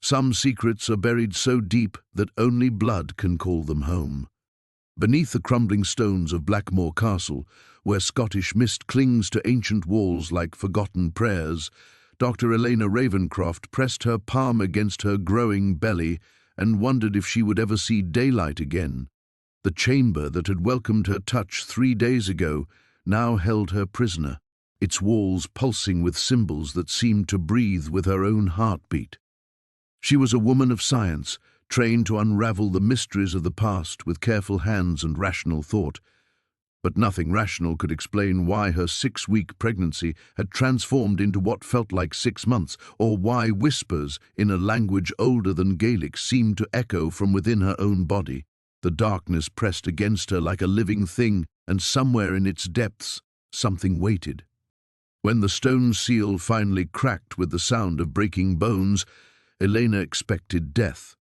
Some secrets are buried so deep that only blood can call them home. Beneath the crumbling stones of Blackmore Castle, where Scottish mist clings to ancient walls like forgotten prayers, Dr. Elena Ravencroft pressed her palm against her growing belly and wondered if she would ever see daylight again. The chamber that had welcomed her touch 3 days ago now held her prisoner, its walls pulsing with symbols that seemed to breathe with her own heartbeat. She was a woman of science, trained to unravel the mysteries of the past with careful hands and rational thought. But nothing rational could explain why her 6-week pregnancy had transformed into what felt like 6 months, or why whispers in a language older than Gaelic seemed to echo from within her own body. The darkness pressed against her like a living thing, and somewhere in its depths, something waited. When the stone seal finally cracked with the sound of breaking bones, Elena expected death.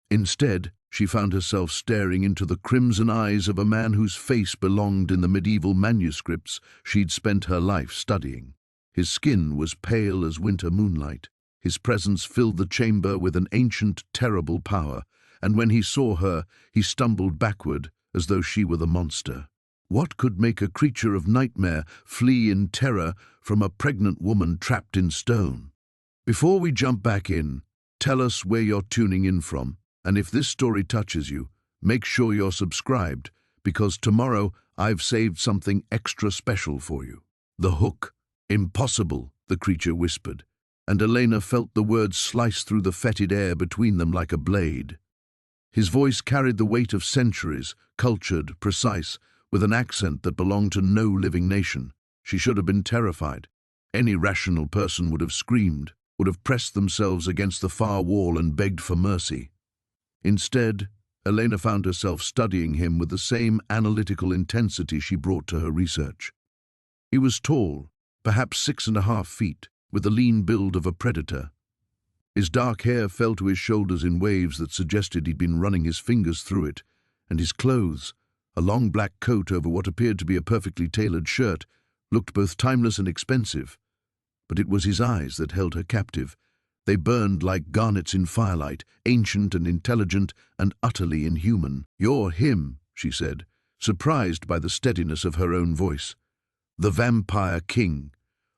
Instead, she found herself staring into the crimson eyes of a man whose face belonged in the medieval manuscripts she'd spent her life studying. His skin was pale as winter moonlight. His presence filled the chamber with an ancient, terrible power, and when he saw her, he stumbled backward as though she were the monster. What could make a creature of nightmare flee in terror from a pregnant woman trapped in stone? Before we jump back in, tell us where you're tuning in from. And if this story touches you, make sure you're subscribed, because tomorrow I've saved something extra special for you. The hook. Impossible, the creature whispered, and Elena felt the words slice through the fetid air between them like a blade. His voice carried the weight of centuries, cultured, precise, with an accent that belonged to no living nation. She should have been terrified. Any rational person would have screamed, would have pressed themselves against the far wall and begged for mercy. Instead, Elena found herself studying him with the same analytical intensity she brought to her research. He was tall, perhaps 6.5 feet, with the lean build of a predator. His dark hair fell to his shoulders in waves that suggested he'd been running his fingers through it, and his clothes, a long black coat over what appeared to be a perfectly tailored shirt, looked both timeless and expensive. But it was his eyes that held her captive. They burned like garnets in firelight, ancient and intelligent and utterly inhuman. "You're him," she said, surprised by the steadiness of her own voice. "The Vampire King,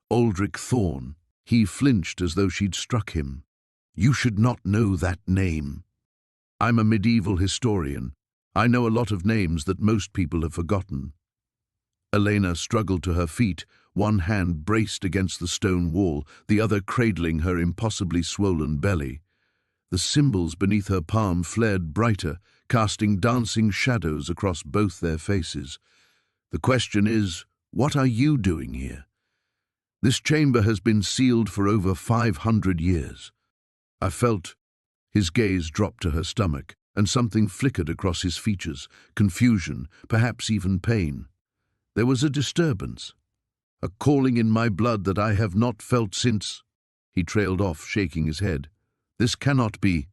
Aldrich Thorne." He flinched as though she'd struck him. "You should not know that name." "I'm a medieval historian. I know a lot of names that most people have forgotten." Elena struggled to her feet, one hand braced against the stone wall, the other cradling her impossibly swollen belly. The symbols beneath her palm flared brighter, casting dancing shadows across both their faces. "The question is, what are you doing here? This chamber has been sealed for over 500 years. I felt..." His gaze dropped to her stomach, and something flickered across his features, confusion, perhaps even pain. There was a disturbance, a calling in my blood that I have not felt since... He trailed off, shaking his head. "This cannot be."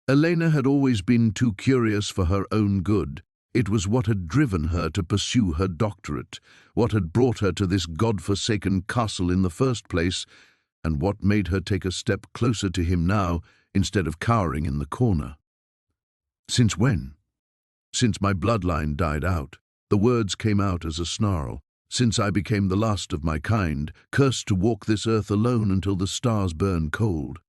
Elena had always been too curious for her own good. It was what had driven her to pursue her doctorate, what had brought her to this god-forsaken castle in the first place, and what made her take a step closer to him now instead of cowering in the corner. "Since when?" "Since my bloodline died out." The words came out as a snarl. "Since I became the last of my kind, cursed to walk this earth alone until the stars burn cold."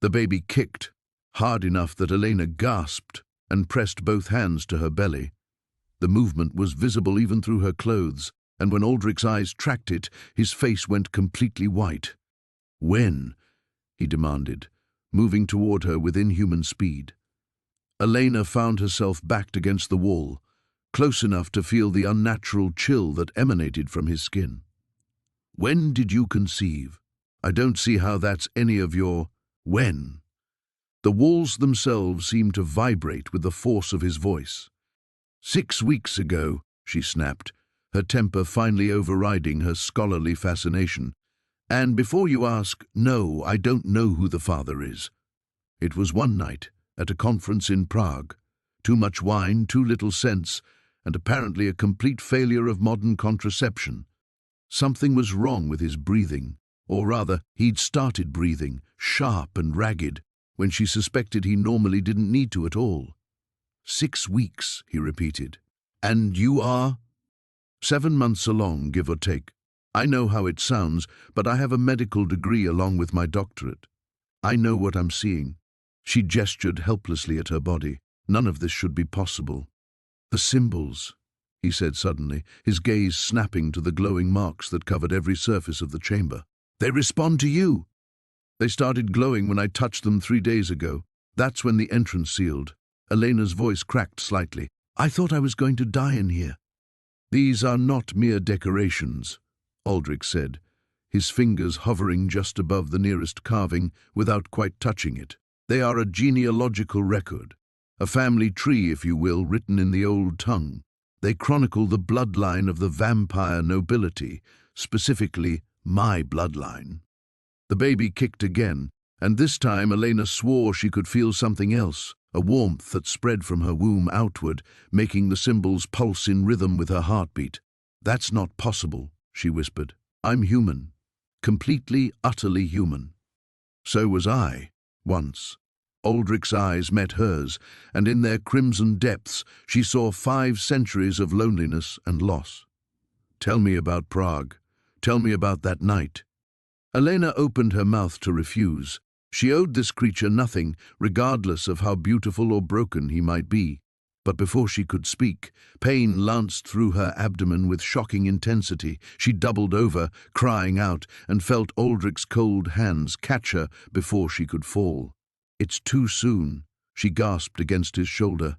The baby kicked, hard enough that Elena gasped and pressed both hands to her belly. The movement was visible even through her clothes, and when Aldrich's eyes tracked it, his face went completely white. "When?" he demanded, moving toward her with inhuman speed. Elena found herself backed against the wall, close enough to feel the unnatural chill that emanated from his skin. "When did you conceive? I don't see how that's any of your... when?" The walls themselves seemed to vibrate with the force of his voice. 6 weeks ago, she snapped, her temper finally overriding her scholarly fascination. "And before you ask, no, I don't know who the father is." It was one night, at a conference in Prague. Too much wine, too little sense, and apparently a complete failure of modern contraception. Something was wrong with his breathing, or rather, he'd started breathing, sharp and ragged, when she suspected he normally didn't need to at all. 6 weeks, he repeated. And you are? 7 months along, give or take. I know how it sounds, but I have a medical degree along with my doctorate. I know what I'm seeing. She gestured helplessly at her body. None of this should be possible. The symbols, he said suddenly, his gaze snapping to the glowing marks that covered every surface of the chamber. They respond to you. They started glowing when I touched them 3 days ago. That's when the entrance sealed. Elena's voice cracked slightly. I thought I was going to die in here. These are not mere decorations, Aldrich said, his fingers hovering just above the nearest carving without quite touching it. They are a genealogical record, a family tree, if you will, written in the old tongue. They chronicle the bloodline of the vampire nobility, specifically my bloodline. The baby kicked again, and this time Elena swore she could feel something else, a warmth that spread from her womb outward, making the symbols pulse in rhythm with her heartbeat. That's not possible, she whispered. I'm human. Completely, utterly human. So was I, once. Aldrich's eyes met hers, and in their crimson depths she saw 5 centuries of loneliness and loss. Tell me about Prague. Tell me about that night. Elena opened her mouth to refuse. She owed this creature nothing, regardless of how beautiful or broken he might be. But before she could speak, pain lanced through her abdomen with shocking intensity. She doubled over, crying out, and felt Aldrich's cold hands catch her before she could fall. It's too soon, she gasped against his shoulder.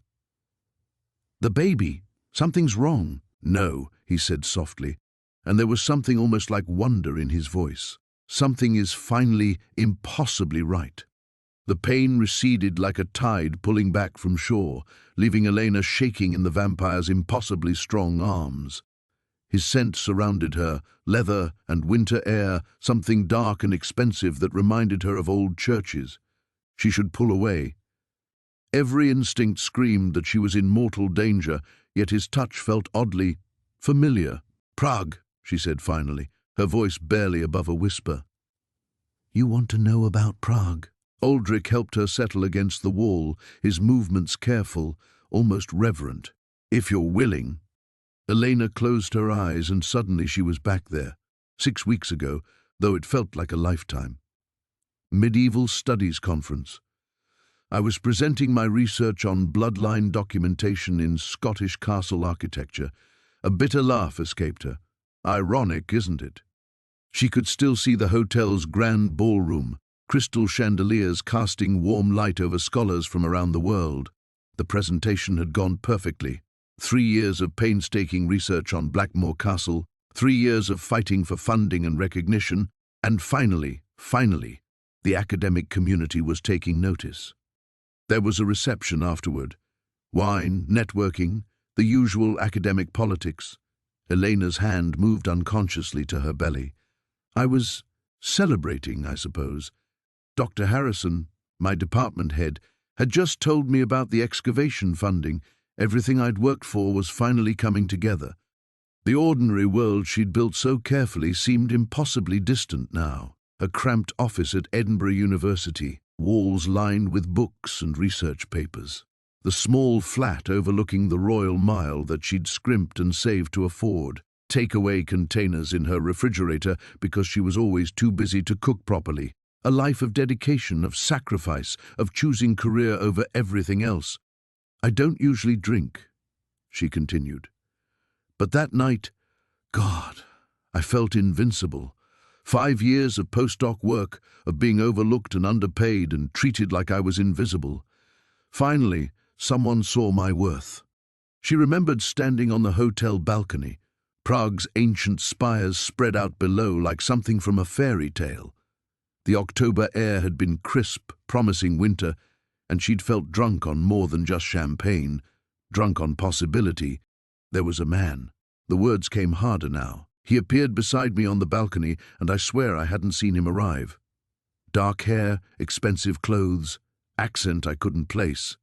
The baby, something's wrong. No, he said softly, and there was something almost like wonder in his voice. Something is finally impossibly right. The pain receded like a tide pulling back from shore, leaving Elena shaking in the vampire's impossibly strong arms. His scent surrounded her, leather and winter air, something dark and expensive that reminded her of old churches. She should pull away. Every instinct screamed that she was in mortal danger, yet his touch felt oddly familiar. Prague, she said finally, her voice barely above a whisper. You want to know about Prague? Aldrich helped her settle against the wall, his movements careful, almost reverent. If you're willing. Elena closed her eyes and suddenly she was back there. 6 weeks ago, though it felt like a lifetime. Medieval Studies Conference. I was presenting my research on bloodline documentation in Scottish castle architecture. A bitter laugh escaped her. Ironic, isn't it? She could still see the hotel's grand ballroom, crystal chandeliers casting warm light over scholars from around the world. The presentation had gone perfectly. 3 years of painstaking research on Blackmore Castle, 3 years of fighting for funding and recognition, and finally, the academic community was taking notice. There was a reception afterward. Wine, networking, the usual academic politics. Elena's hand moved unconsciously to her belly. I was celebrating, I suppose. Dr. Harrison, my department head, had just told me about the excavation funding. Everything I'd worked for was finally coming together. The ordinary world she'd built so carefully seemed impossibly distant now. A cramped office at Edinburgh University, walls lined with books and research papers. The small flat overlooking the Royal Mile that she'd scrimped and saved to afford. Takeaway containers in her refrigerator because she was always too busy to cook properly. A life of dedication, of sacrifice, of choosing career over everything else. I don't usually drink, she continued. But that night, God, I felt invincible. 5 years of postdoc work, of being overlooked and underpaid and treated like I was invisible. Finally, someone saw my worth. She remembered standing on the hotel balcony, Prague's ancient spires spread out below like something from a fairy tale. The October air had been crisp, promising winter, and she'd felt drunk on more than just champagne, drunk on possibility. There was a man. The words came harder now. He appeared beside me on the balcony, and I swear I hadn't seen him arrive. Dark hair, expensive clothes, accent I couldn't place.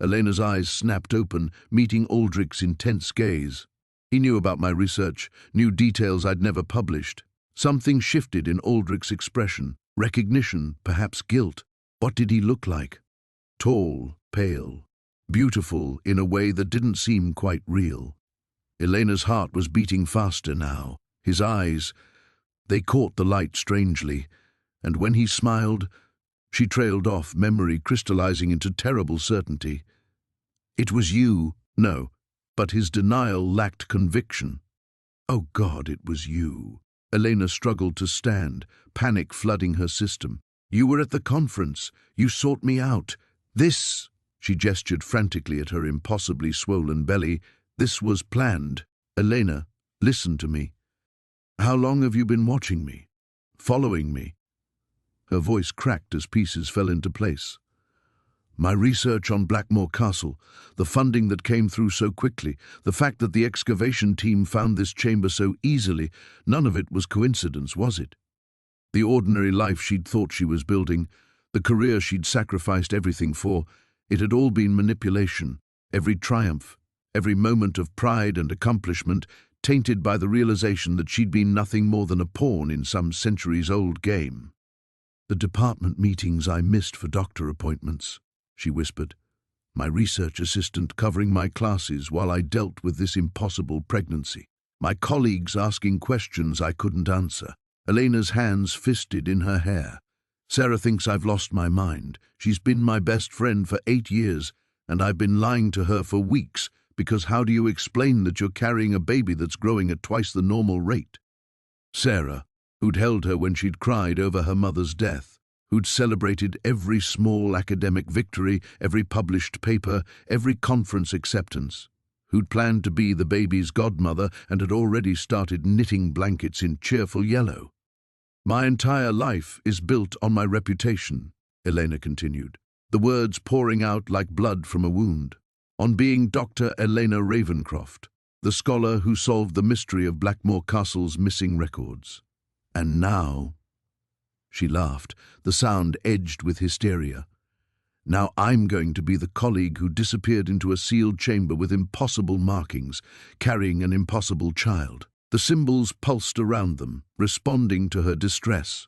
Elena's eyes snapped open, meeting Aldrich's intense gaze. He knew about my research, knew details I'd never published. Something shifted in Aldrich's expression. Recognition, perhaps guilt. What did he look like? Tall, pale, beautiful in a way that didn't seem quite real. Elena's heart was beating faster now. His eyes, they caught the light strangely, and when he smiled, she trailed off, memory crystallizing into terrible certainty. It was you. No, but his denial lacked conviction. Oh God, it was you. Elena struggled to stand, panic flooding her system. You were at the conference. You sought me out. This, she gestured frantically at her impossibly swollen belly, this was planned. Elena, listen to me. How long have you been watching me? Following me? Her voice cracked as pieces fell into place. My research on Blackmore Castle, the funding that came through so quickly, the fact that the excavation team found this chamber so easily, none of it was coincidence, was it? The ordinary life she'd thought she was building, the career she'd sacrificed everything for, it had all been manipulation. Every triumph, every moment of pride and accomplishment, tainted by the realization that she'd been nothing more than a pawn in some centuries-old game. The department meetings I missed for doctor appointments, she whispered. My research assistant covering my classes while I dealt with this impossible pregnancy. My colleagues asking questions I couldn't answer. Elena's hands fisted in her hair. Sarah thinks I've lost my mind. She's been my best friend for 8 years, and I've been lying to her for weeks, because how do you explain that you're carrying a baby that's growing at twice the normal rate? Sarah, who'd held her when she'd cried over her mother's death, who'd celebrated every small academic victory, every published paper, every conference acceptance, who'd planned to be the baby's godmother and had already started knitting blankets in cheerful yellow. My entire life is built on my reputation, Elena continued, the words pouring out like blood from a wound, on being Dr. Elena Ravencroft, the scholar who solved the mystery of Blackmore Castle's missing records. And now, she laughed, the sound edged with hysteria. Now I'm going to be the colleague who disappeared into a sealed chamber with impossible markings, carrying an impossible child. The symbols pulsed around them, responding to her distress.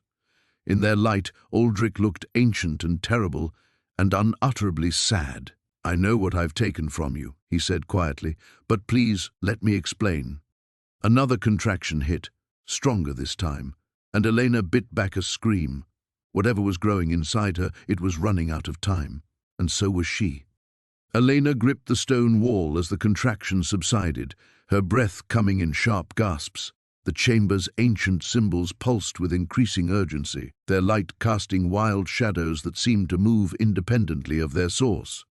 In their light, Aldrich looked ancient and terrible, and unutterably sad. I know what I've taken from you, he said quietly, but please let me explain. Another contraction hit, stronger this time, and Elena bit back a scream. Whatever was growing inside her, it was running out of time, and so was she. Elena gripped the stone wall as the contraction subsided, her breath coming in sharp gasps. The chamber's ancient symbols pulsed with increasing urgency, their light casting wild shadows that seemed to move independently of their source.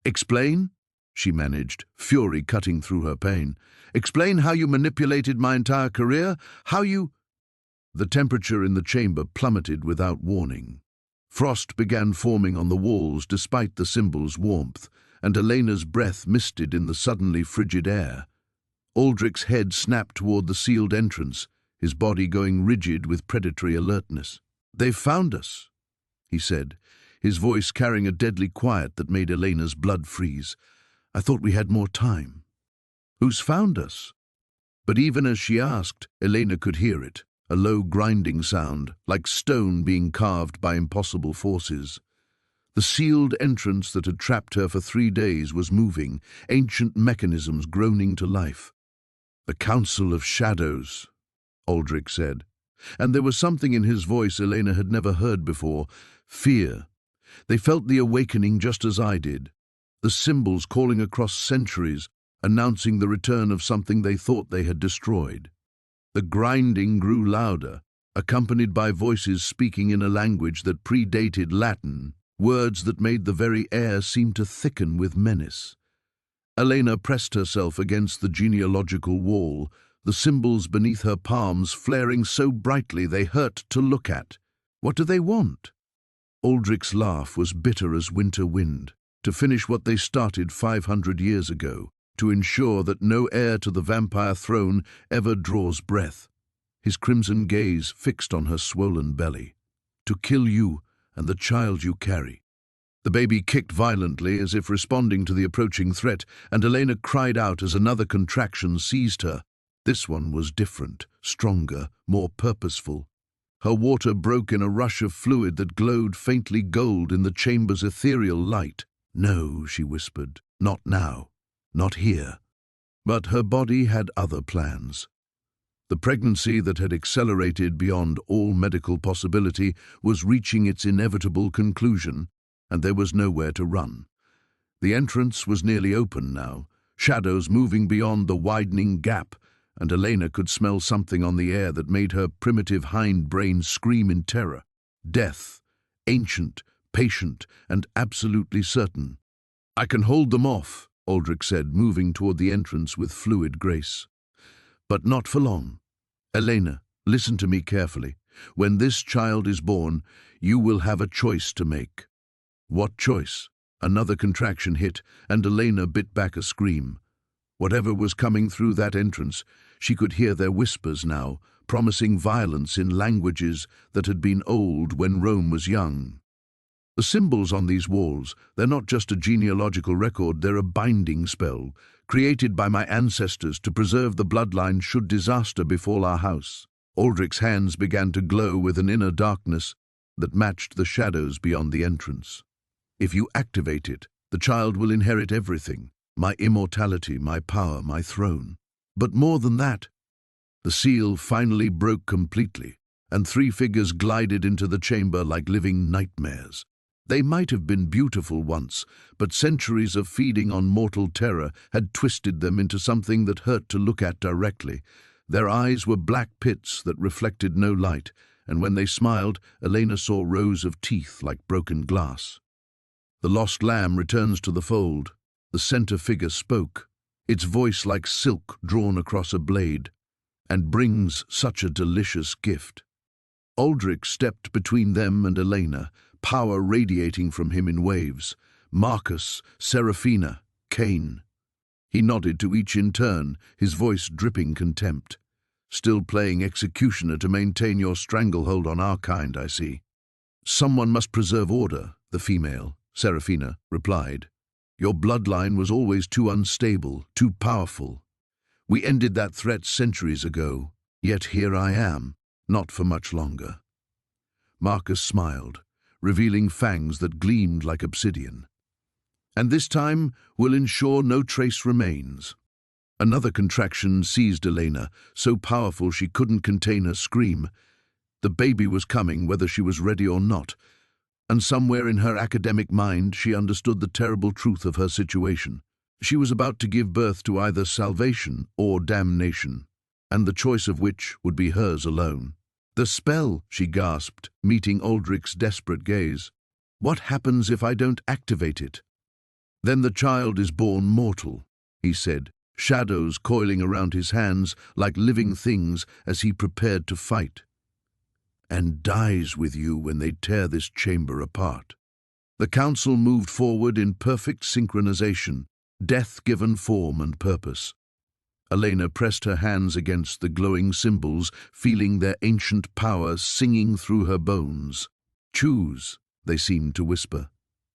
Explain? She managed, fury cutting through her pain. Explain how you manipulated my entire career? How you... The temperature in the chamber plummeted without warning. Frost began forming on the walls despite the symbol's warmth, and Elena's breath misted in the suddenly frigid air. Aldrich's head snapped toward the sealed entrance, his body going rigid with predatory alertness. They've found us, he said, his voice carrying a deadly quiet that made Elena's blood freeze. I thought we had more time. Who's found us? But even as she asked, Elena could hear it, a low grinding sound, like stone being carved by impossible forces. The sealed entrance that had trapped her for 3 days was moving, ancient mechanisms groaning to life. The Council of Shadows, Aldrich said, and there was something in his voice Elena had never heard before, fear. They felt the awakening just as I did, the symbols calling across centuries, announcing the return of something they thought they had destroyed. The grinding grew louder, accompanied by voices speaking in a language that predated Latin, words that made the very air seem to thicken with menace. Elena pressed herself against the genealogical wall, the symbols beneath her palms flaring so brightly they hurt to look at. What do they want? Aldrich's laugh was bitter as winter wind. To finish what they started 500 years ago, to ensure that no heir to the vampire throne ever draws breath. His crimson gaze fixed on her swollen belly. To kill you and the child you carry. The baby kicked violently as if responding to the approaching threat, and Elena cried out as another contraction seized her. This one was different, stronger, more purposeful. Her water broke in a rush of fluid that glowed faintly gold in the chamber's ethereal light. "No," she whispered, "not now, not here." But her body had other plans. The pregnancy that had accelerated beyond all medical possibility was reaching its inevitable conclusion, and there was nowhere to run. The entrance was nearly open now, shadows moving beyond the widening gap, and Elena could smell something on the air that made her primitive hind brain scream in terror. Death, ancient, patient, and absolutely certain. "I can hold them off," Aldrich said, moving toward the entrance with fluid grace. "But not for long. Elena, listen to me carefully. When this child is born, you will have a choice to make." "What choice?" Another contraction hit, and Elena bit back a scream. Whatever was coming through that entrance, she could hear their whispers now, promising violence in languages that had been old when Rome was young. The symbols on these walls, they're not just a genealogical record, they're a binding spell, created by my ancestors to preserve the bloodline should disaster befall our house. Aldrich's hands began to glow with an inner darkness that matched the shadows beyond the entrance. "If you activate it, the child will inherit everything. My immortality, my power, my throne. But more than that." The seal finally broke completely, and 3 figures glided into the chamber like living nightmares. They might have been beautiful once, but centuries of feeding on mortal terror had twisted them into something that hurt to look at directly. Their eyes were black pits that reflected no light, and when they smiled, Elena saw rows of teeth like broken glass. The lost lamb returns to the fold. The center figure spoke, its voice like silk drawn across a blade, and brings such a delicious gift. Aldrich stepped between them and Elena, power radiating from him in waves. Marcus, Seraphina, Cain. He nodded to each in turn, his voice dripping contempt. "Still playing executioner to maintain your stranglehold on our kind, I see." "Someone must preserve order," the female, Seraphina, replied. "Your bloodline was always too unstable, too powerful. We ended that threat centuries ago, yet here I am, not for much longer." Marcus smiled, revealing fangs that gleamed like obsidian. "And this time we'll ensure no trace remains." Another contraction seized Elena, so powerful she couldn't contain her scream. The baby was coming, whether she was ready or not, and somewhere in her academic mind she understood the terrible truth of her situation. She was about to give birth to either salvation or damnation, and the choice of which would be hers alone. "The spell," she gasped, meeting Aldrich's desperate gaze. "What happens if I don't activate it?" "Then the child is born mortal," he said, shadows coiling around his hands like living things as he prepared to fight. "And dies with you when they tear this chamber apart." The council moved forward in perfect synchronization, death given form and purpose. Elena pressed her hands against the glowing symbols, feeling their ancient power singing through her bones. "Choose," they seemed to whisper.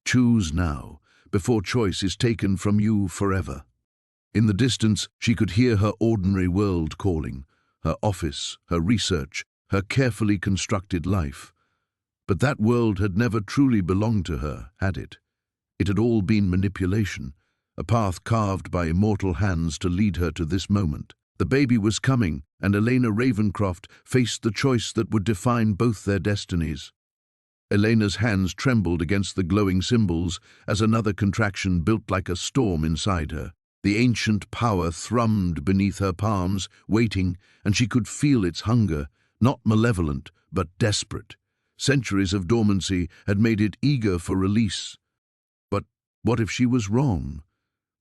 "Choose now, before choice is taken from you forever." In the distance, she could hear her ordinary world calling, her office, her research, her carefully constructed life. But that world had never truly belonged to her, had it? It had all been manipulation, a path carved by immortal hands to lead her to this moment. The baby was coming, and Elena Ravencroft faced the choice that would define both their destinies. Elena's hands trembled against the glowing symbols as another contraction built like a storm inside her. The ancient power thrummed beneath her palms, waiting, and she could feel its hunger, not malevolent, but desperate. Centuries of dormancy had made it eager for release. But what if she was wrong?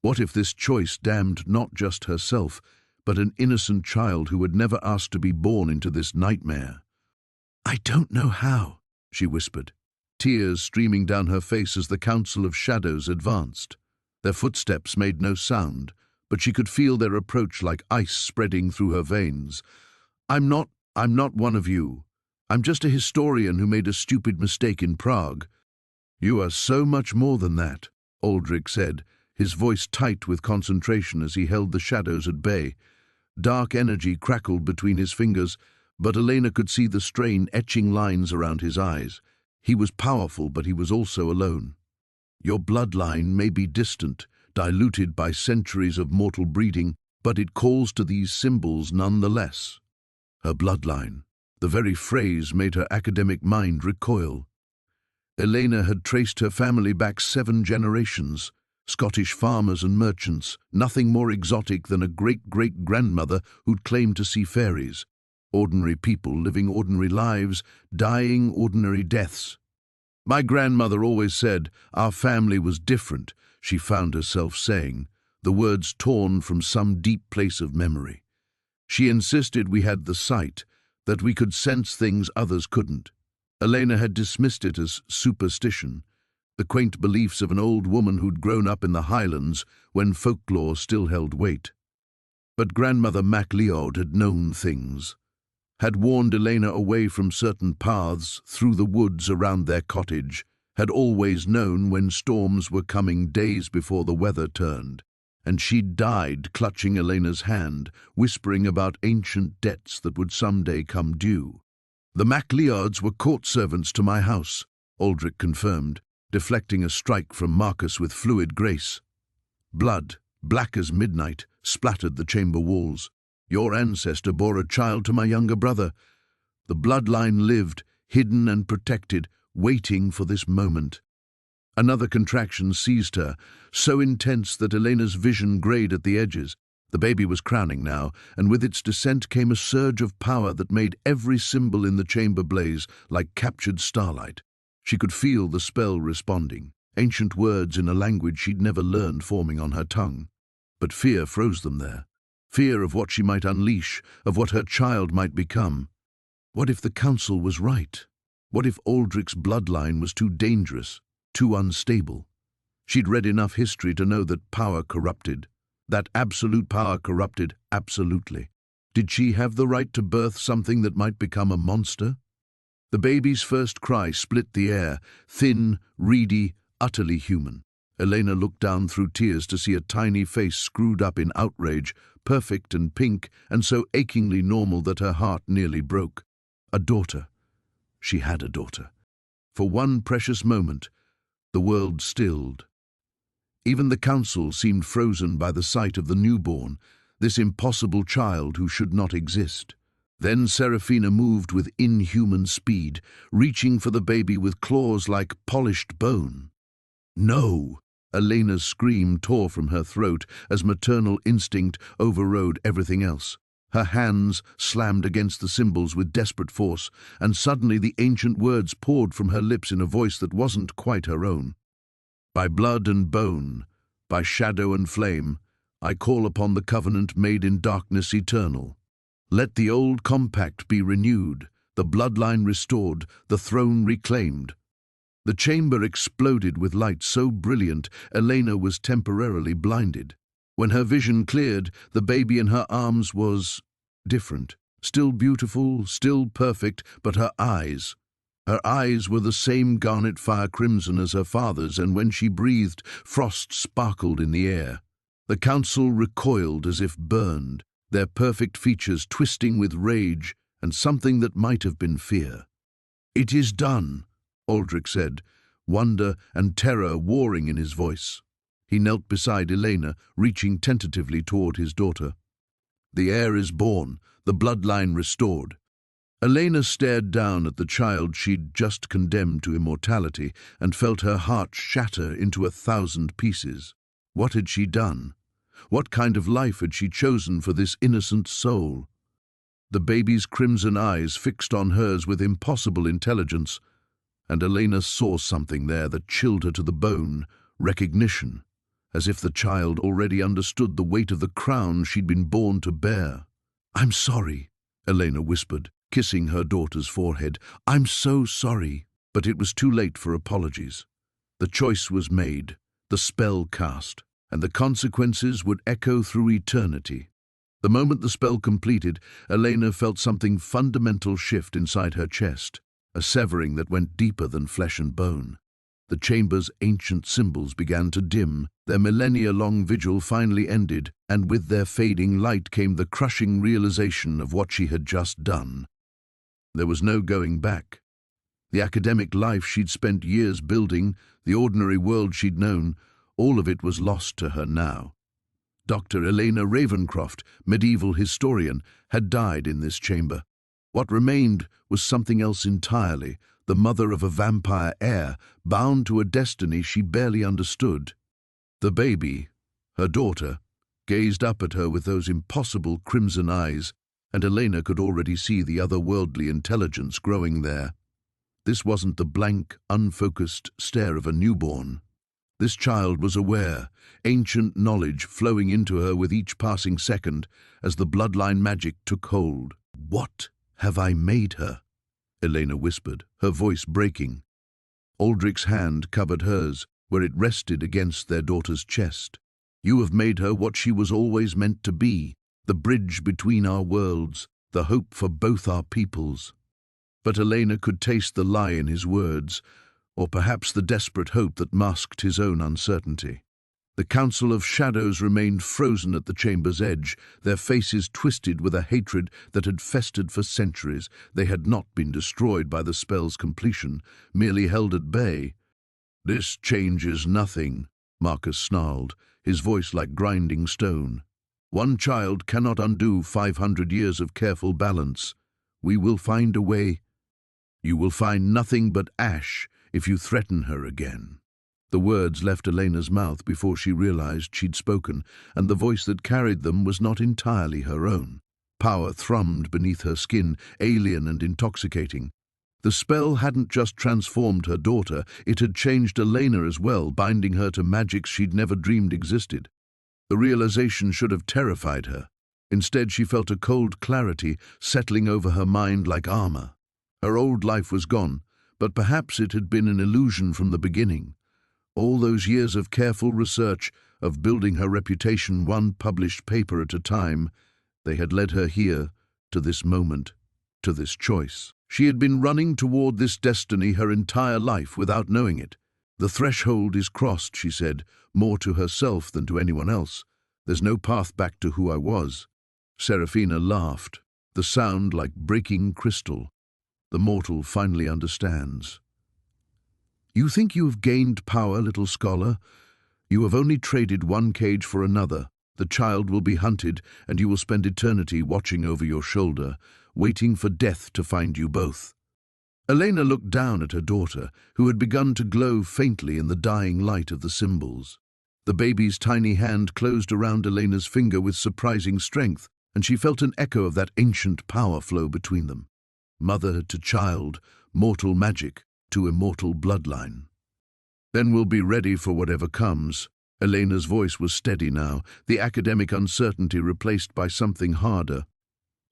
What if this choice damned not just herself, but an innocent child who had never asked to be born into this nightmare? "I don't know how," she whispered, tears streaming down her face as the council of shadows advanced. Their footsteps made no sound, but she could feel their approach like ice spreading through her veins. I'm not one of you. I'm just a historian who made a stupid mistake in Prague." "You are so much more than that," Aldrich said, his voice tight with concentration as he held the shadows at bay. Dark energy crackled between his fingers, But Elena could see the strain etching lines around his eyes. He was powerful, but he was also alone. Your bloodline may be distant, diluted by centuries of mortal breeding, but it calls to these symbols nonetheless. Her bloodline. The very phrase made her academic mind recoil. Elena had traced her family back 7 generations. Scottish farmers and merchants, nothing more exotic than a great-great-grandmother who'd claimed to see fairies. Ordinary people living ordinary lives, dying ordinary deaths. My grandmother always said our family was different, she found herself saying, the words torn from some deep place of memory. She insisted we had the sight, that we could sense things others couldn't. Elena had dismissed it as superstition, the quaint beliefs of an old woman who'd grown up in the Highlands when folklore still held weight. But Grandmother MacLeod had known things, had warned Elena away from certain paths through the woods around their cottage, had always known when storms were coming days before the weather turned, and she'd died clutching Elena's hand, whispering about ancient debts that would someday come due. The MacLeods were court servants to my house, Aldrich confirmed, deflecting a strike from Marcus with fluid grace. Blood, black as midnight, splattered the chamber walls. Your ancestor bore a child to my younger brother. The bloodline lived, hidden and protected, waiting for this moment. Another contraction seized her, so intense that Elena's vision grayed at the edges. The baby was crowning now, and with its descent came a surge of power that made every symbol in the chamber blaze like captured starlight. She could feel the spell responding, ancient words in a language she'd never learned forming on her tongue. But fear froze them there. Fear of what she might unleash, of what her child might become. What if the council was right? What if Aldrich's bloodline was too dangerous, too unstable? She'd read enough history to know that power corrupted. That absolute power corrupted absolutely. Did she have the right to birth something that might become a monster? The baby's first cry split the air, thin, reedy, utterly human. Elena looked down through tears to see a tiny face screwed up in outrage, perfect and pink, and so achingly normal that her heart nearly broke. A daughter. She had a daughter. For one precious moment, the world stilled. Even the council seemed frozen by the sight of the newborn, this impossible child who should not exist. Then Serafina moved with inhuman speed, reaching for the baby with claws like polished bone. No! Elena's scream tore from her throat as maternal instinct overrode everything else. Her hands slammed against the symbols with desperate force, and suddenly the ancient words poured from her lips in a voice that wasn't quite her own. By blood and bone, by shadow and flame, I call upon the covenant made in darkness eternal. Let the old compact be renewed, the bloodline restored, the throne reclaimed. The chamber exploded with light so brilliant, Elena was temporarily blinded. When her vision cleared, the baby in her arms was different. Still beautiful, still perfect, but her eyes were the same garnet fire crimson as her father's, and when she breathed, frost sparkled in the air. The council recoiled as if burned, their perfect features twisting with rage and something that might have been fear. "It is done," Aldrich said, wonder and terror warring in his voice. He knelt beside Elena, reaching tentatively toward his daughter. "The heir is born, the bloodline restored." Elena stared down at the child she'd just condemned to immortality and felt her heart shatter into 1,000 pieces. What had she done? What kind of life had she chosen for this innocent soul? The baby's crimson eyes fixed on hers with impossible intelligence, and Elena saw something there that chilled her to the bone, recognition, as if the child already understood the weight of the crown she'd been born to bear. "I'm sorry," Elena whispered, kissing her daughter's forehead. "I'm so sorry." But it was too late for apologies. The choice was made, the spell cast, and the consequences would echo through eternity. The moment the spell completed, Elena felt something fundamental shift inside her chest, a severing that went deeper than flesh and bone. The chamber's ancient symbols began to dim, their millennia-long vigil finally ended, and with their fading light came the crushing realization of what she had just done. There was no going back. The academic life she'd spent years building, the ordinary world she'd known, all of it was lost to her now. Dr. Elena Ravencroft, medieval historian, had died in this chamber. What remained was something else entirely, the mother of a vampire heir, bound to a destiny she barely understood. The baby, her daughter, gazed up at her with those impossible crimson eyes, and Elena could already see the otherworldly intelligence growing there. This wasn't the blank, unfocused stare of a newborn. This child was aware, ancient knowledge flowing into her with each passing second as the bloodline magic took hold. "What have I made her?" Elena whispered, her voice breaking. Aldrich's hand covered hers, where it rested against their daughter's chest. "You have made her what she was always meant to be, the bridge between our worlds, the hope for both our peoples." But Elena could taste the lie in his words, or perhaps the desperate hope that masked his own uncertainty. The Council of Shadows remained frozen at the chamber's edge, their faces twisted with a hatred that had festered for centuries. They had not been destroyed by the spell's completion, merely held at bay. "This changes nothing," Marcus snarled, his voice like grinding stone. "One child cannot undo 500 years of careful balance. We will find a way. You will find nothing but ash if you threaten her again." The words left Elena's mouth before she realized she'd spoken, and the voice that carried them was not entirely her own. Power thrummed beneath her skin, alien and intoxicating. The spell hadn't just transformed her daughter, it had changed Elena as well, binding her to magics she'd never dreamed existed. The realization should have terrified her. Instead, she felt a cold clarity settling over her mind like armor. Her old life was gone, but perhaps it had been an illusion from the beginning. All those years of careful research, of building her reputation one published paper at a time, they had led her here, to this moment, to this choice. She had been running toward this destiny her entire life without knowing it. "The threshold is crossed," she said, more to herself than to anyone else. "There's no path back to who I was." Serafina laughed, the sound like breaking crystal. "The mortal finally understands." "You think you have gained power, little scholar? You have only traded one cage for another. The child will be hunted, and you will spend eternity watching over your shoulder, waiting for death to find you both." Elena looked down at her daughter, who had begun to glow faintly in the dying light of the symbols. The baby's tiny hand closed around Elena's finger with surprising strength, and she felt an echo of that ancient power flow between them. Mother to child, mortal magic to immortal bloodline. "Then we'll be ready for whatever comes." Elena's voice was steady now, the academic uncertainty replaced by something harder.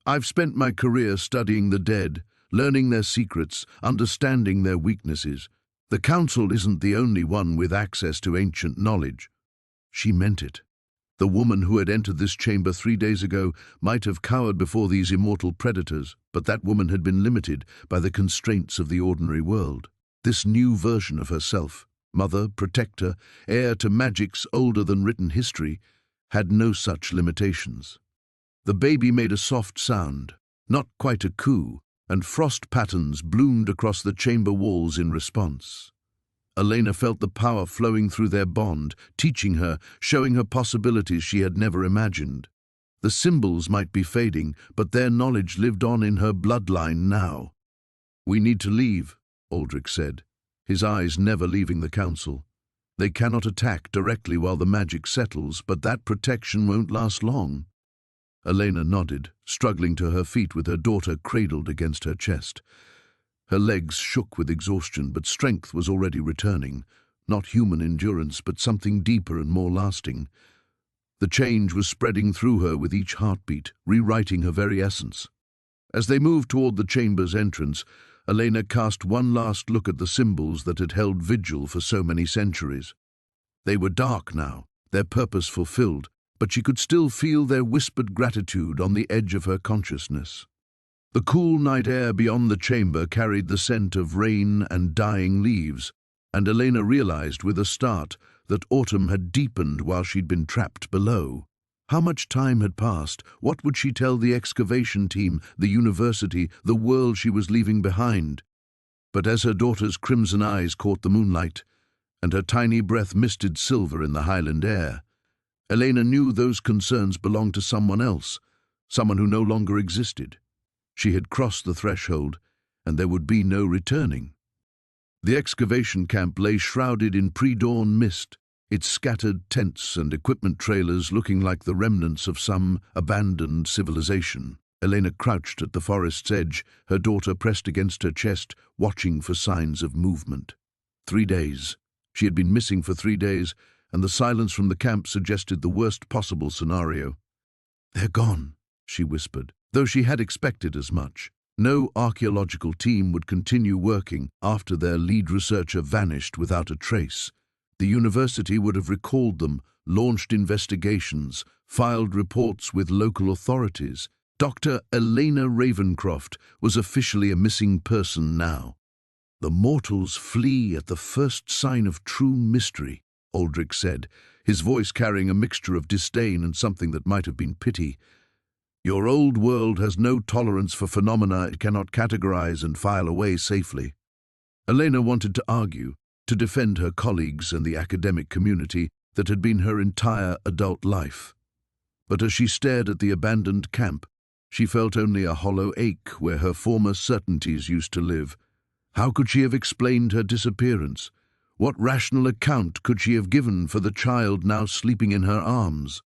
"I've spent my career studying the dead, learning their secrets, understanding their weaknesses. The Council isn't the only one with access to ancient knowledge." She meant it. The woman who had entered this chamber 3 days ago might have cowered before these immortal predators, but that woman had been limited by the constraints of the ordinary world. This new version of herself, mother, protector, heir to magics older than written history, had no such limitations. The baby made a soft sound, not quite a coo, and frost patterns bloomed across the chamber walls in response. Elena felt the power flowing through their bond, teaching her, showing her possibilities she had never imagined. The symbols might be fading, but their knowledge lived on in her bloodline now. "We need to leave," Aldrich said, his eyes never leaving the council. "They cannot attack directly while the magic settles, but that protection won't last long." Elena nodded, struggling to her feet with her daughter cradled against her chest. Her legs shook with exhaustion, but strength was already returning, not human endurance, but something deeper and more lasting. The change was spreading through her with each heartbeat, rewriting her very essence. As they moved toward the chamber's entrance, Elena cast one last look at the symbols that had held vigil for so many centuries. They were dark now, their purpose fulfilled, but she could still feel their whispered gratitude on the edge of her consciousness. The cool night air beyond the chamber carried the scent of rain and dying leaves, and Elena realized with a start that autumn had deepened while she'd been trapped below. How much time had passed? What would she tell the excavation team, the university, the world she was leaving behind? But as her daughter's crimson eyes caught the moonlight, and her tiny breath misted silver in the highland air, Elena knew those concerns belonged to someone else, someone who no longer existed. She had crossed the threshold, and there would be no returning. The excavation camp lay shrouded in pre-dawn mist, its scattered tents and equipment trailers looking like the remnants of some abandoned civilization. Elena crouched at the forest's edge, her daughter pressed against her chest, watching for signs of movement. 3 days. She had been missing for 3 days, and the silence from the camp suggested the worst possible scenario. "They're gone," she whispered, though she had expected as much. No archaeological team would continue working after their lead researcher vanished without a trace. The university would have recalled them, launched investigations, filed reports with local authorities. Dr. Elena Ravencroft was officially a missing person now. "The mortals flee at the first sign of true mystery," Aldrich said, his voice carrying a mixture of disdain and something that might have been pity. "Your old world has no tolerance for phenomena it cannot categorize and file away safely." Elena wanted to argue, to defend her colleagues and the academic community that had been her entire adult life. But as she stared at the abandoned camp, she felt only a hollow ache where her former certainties used to live. How could she have explained her disappearance? What rational account could she have given for the child now sleeping in her arms?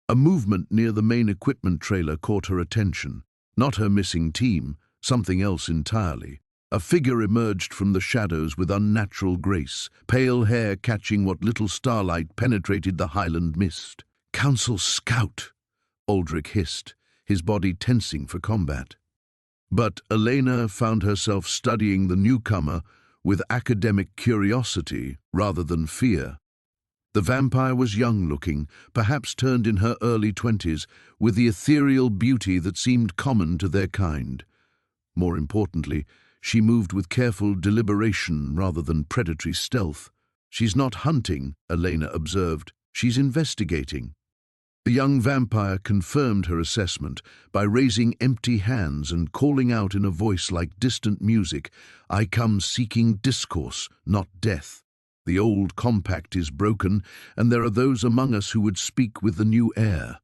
A movement near the main equipment trailer caught her attention. Not her missing team, something else entirely. A figure emerged from the shadows with unnatural grace, pale hair catching what little starlight penetrated the highland mist. "Council Scout," Aldrich hissed, his body tensing for combat. But Elena found herself studying the newcomer with academic curiosity rather than fear. The vampire was young-looking, perhaps turned in her early 20s, with the ethereal beauty that seemed common to their kind. More importantly, she moved with careful deliberation rather than predatory stealth. "She's not hunting," Elena observed. "She's investigating." The young vampire confirmed her assessment by raising empty hands and calling out in a voice like distant music, "I come seeking discourse, not death. The old compact is broken, and there are those among us who would speak with the new air."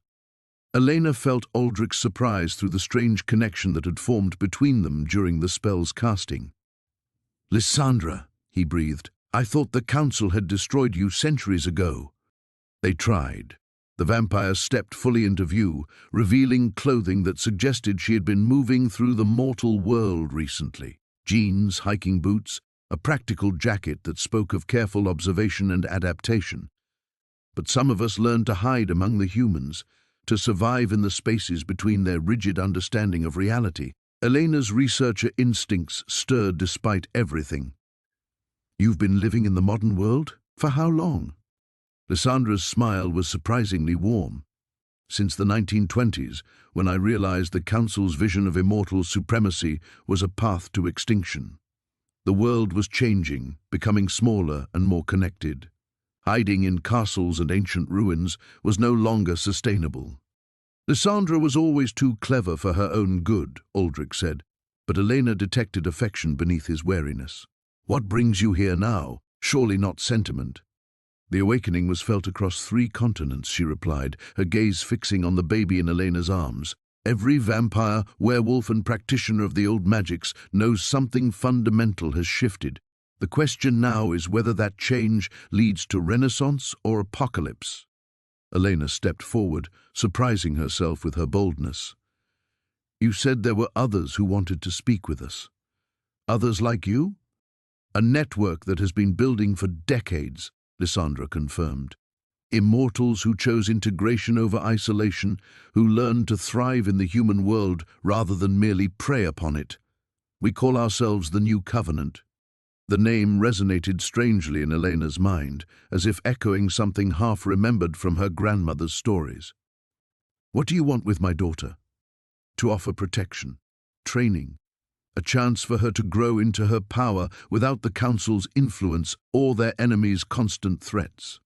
Elena felt Aldrich's surprise through the strange connection that had formed between them during the spell's casting. "Lysandra," he breathed, "I thought the council had destroyed you centuries ago." They tried. The vampire stepped fully into view, revealing clothing that suggested she had been moving through the mortal world recently. Jeans, hiking boots, a practical jacket that spoke of careful observation and adaptation. But some of us learn to hide among the humans, to survive in the spaces between their rigid understanding of reality. Elena's researcher instincts stirred despite everything. "You've been living in the modern world? For how long?" Lysandra's smile was surprisingly warm. "Since the 1920s, when I realized the Council's vision of immortal supremacy was a path to extinction. The world was changing, becoming smaller and more connected. Hiding in castles and ancient ruins was no longer sustainable." "Lysandra was always too clever for her own good," Aldrich said, but Elena detected affection beneath his wariness. "What brings you here now? Surely not sentiment." "The awakening was felt across 3 continents," she replied, her gaze fixing on the baby in Elena's arms. "Every vampire, werewolf and practitioner of the old magics knows something fundamental has shifted. The question now is whether that change leads to renaissance or apocalypse." Elena stepped forward, surprising herself with her boldness. "You said there were others who wanted to speak with us. Others like you?" "A network that has been building for decades," Lysandra confirmed. "Immortals who chose integration over isolation, who learned to thrive in the human world rather than merely prey upon it. We call ourselves the New Covenant." The name resonated strangely in Elena's mind, as if echoing something half-remembered from her grandmother's stories. "What do you want with my daughter?" "To offer protection, training, a chance for her to grow into her power without the Council's influence or their enemies' constant threats."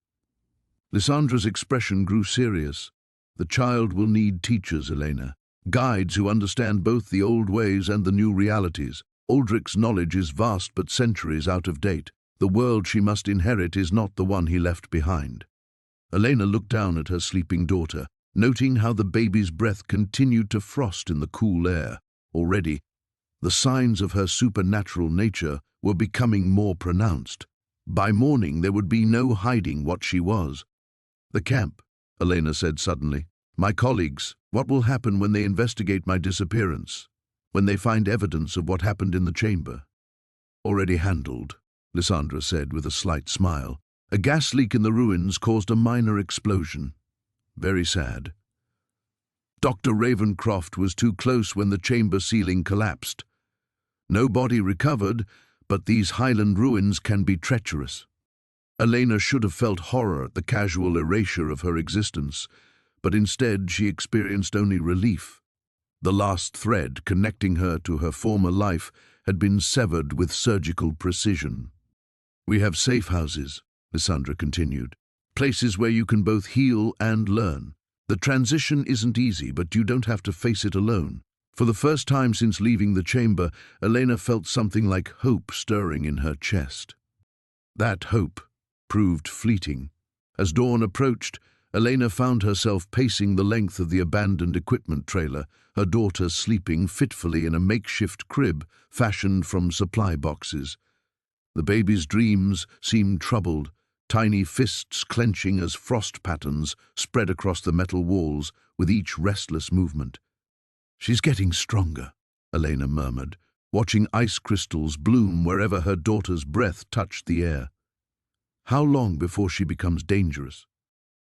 Lysandra's expression grew serious. The child will need teachers, Elena. Guides who understand both the old ways and the new realities. Aldrich's knowledge is vast but centuries out of date. The world she must inherit is not the one he left behind. Elena looked down at her sleeping daughter, noting how the baby's breath continued to frost in the cool air. Already, the signs of her supernatural nature were becoming more pronounced. By morning, there would be no hiding what she was. "The camp," Elena said suddenly. "My colleagues, what will happen when they investigate my disappearance? When they find evidence of what happened in the chamber?" "Already handled," Lysandra said with a slight smile. "A gas leak in the ruins caused a minor explosion. Very sad. Dr. Ravencroft was too close when the chamber ceiling collapsed. No body recovered, but these Highland ruins can be treacherous." Elena should have felt horror at the casual erasure of her existence, but instead she experienced only relief. The last thread connecting her to her former life had been severed with surgical precision. "We have safe houses," Lysandra continued, "places where you can both heal and learn. The transition isn't easy, but you don't have to face it alone." For the first time since leaving the chamber, Elena felt something like hope stirring in her chest. That hope proved fleeting. As dawn approached, Elena found herself pacing the length of the abandoned equipment trailer, her daughter sleeping fitfully in a makeshift crib fashioned from supply boxes. The baby's dreams seemed troubled, tiny fists clenching as frost patterns spread across the metal walls with each restless movement. "She's getting stronger," Elena murmured, watching ice crystals bloom wherever her daughter's breath touched the air. "How long before she becomes dangerous?"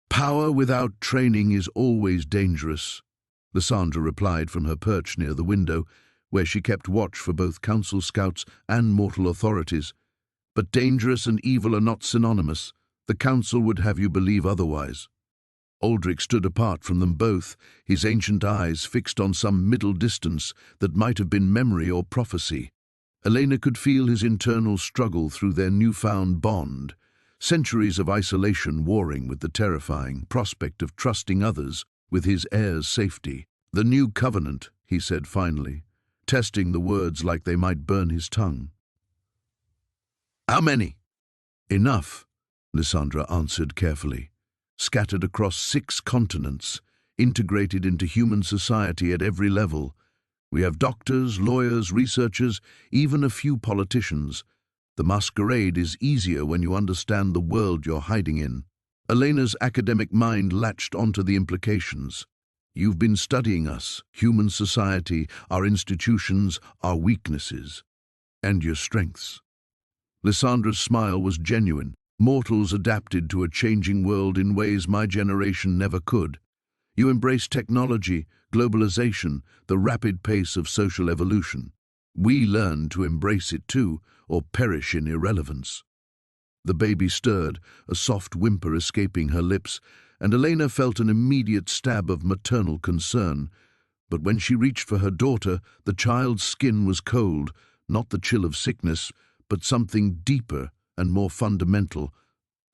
"Power without training is always dangerous," Lysandra replied from her perch near the window, where she kept watch for both council scouts and mortal authorities. "But dangerous and evil are not synonymous. The council would have you believe otherwise." Aldrich stood apart from them both, his ancient eyes fixed on some middle distance that might have been memory or prophecy. Elena could feel his internal struggle through their newfound bond, centuries of isolation warring with the terrifying prospect of trusting others with his heir's safety. "The new covenant," he said finally, testing the words like they might burn his tongue. "How many?" "Enough," Lysandra answered carefully. "Scattered across 6 continents, integrated into human society at every level. We have doctors, lawyers, researchers, even a few politicians. The masquerade is easier when you understand the world you're hiding in." Elena's academic mind latched onto the implications. "You've been studying us, human society, our institutions, our weaknesses, and your strengths." Lysandra's smile was genuine. "Mortals adapted to a changing world in ways my generation never could. You embrace technology, globalization, the rapid pace of social evolution. We learn to embrace it too, or perish in irrelevance." The baby stirred, a soft whimper escaping her lips, and Elena felt an immediate stab of maternal concern. But when she reached for her daughter, the child's skin was cold, not the chill of sickness, but something deeper and more fundamental.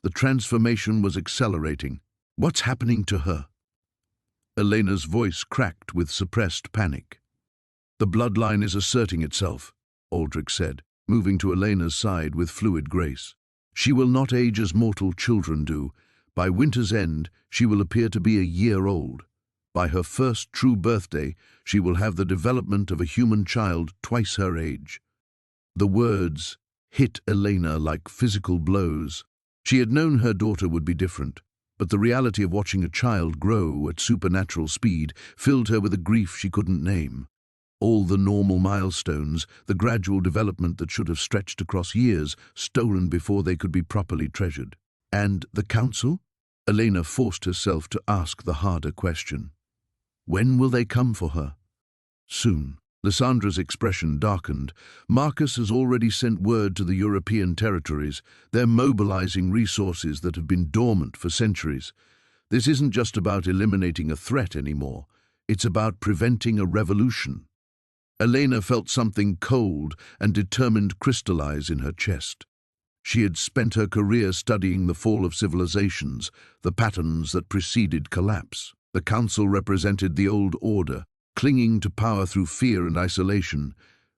The transformation was accelerating. "What's happening to her?" Elena's voice cracked with suppressed panic. "The bloodline is asserting itself," Aldrich said, moving to Elena's side with fluid grace. "She will not age as mortal children do. By winter's end, she will appear to be a year old. By her first true birthday, she will have the development of a human child twice her age." The words hit Elena like physical blows. She had known her daughter would be different, but the reality of watching a child grow at supernatural speed filled her with a grief she couldn't name. All the normal milestones, the gradual development that should have stretched across years, stolen before they could be properly treasured. "And the council?" Elena forced herself to ask the harder question. "When will they come for her?" "Soon." Lysandra's expression darkened. "Marcus has already sent word to the European territories. They're mobilizing resources that have been dormant for centuries. This isn't just about eliminating a threat anymore. It's about preventing a revolution." Elena felt something cold and determined crystallize in her chest. She had spent her career studying the fall of civilizations, the patterns that preceded collapse. The council represented the old order, clinging to power through fear and isolation,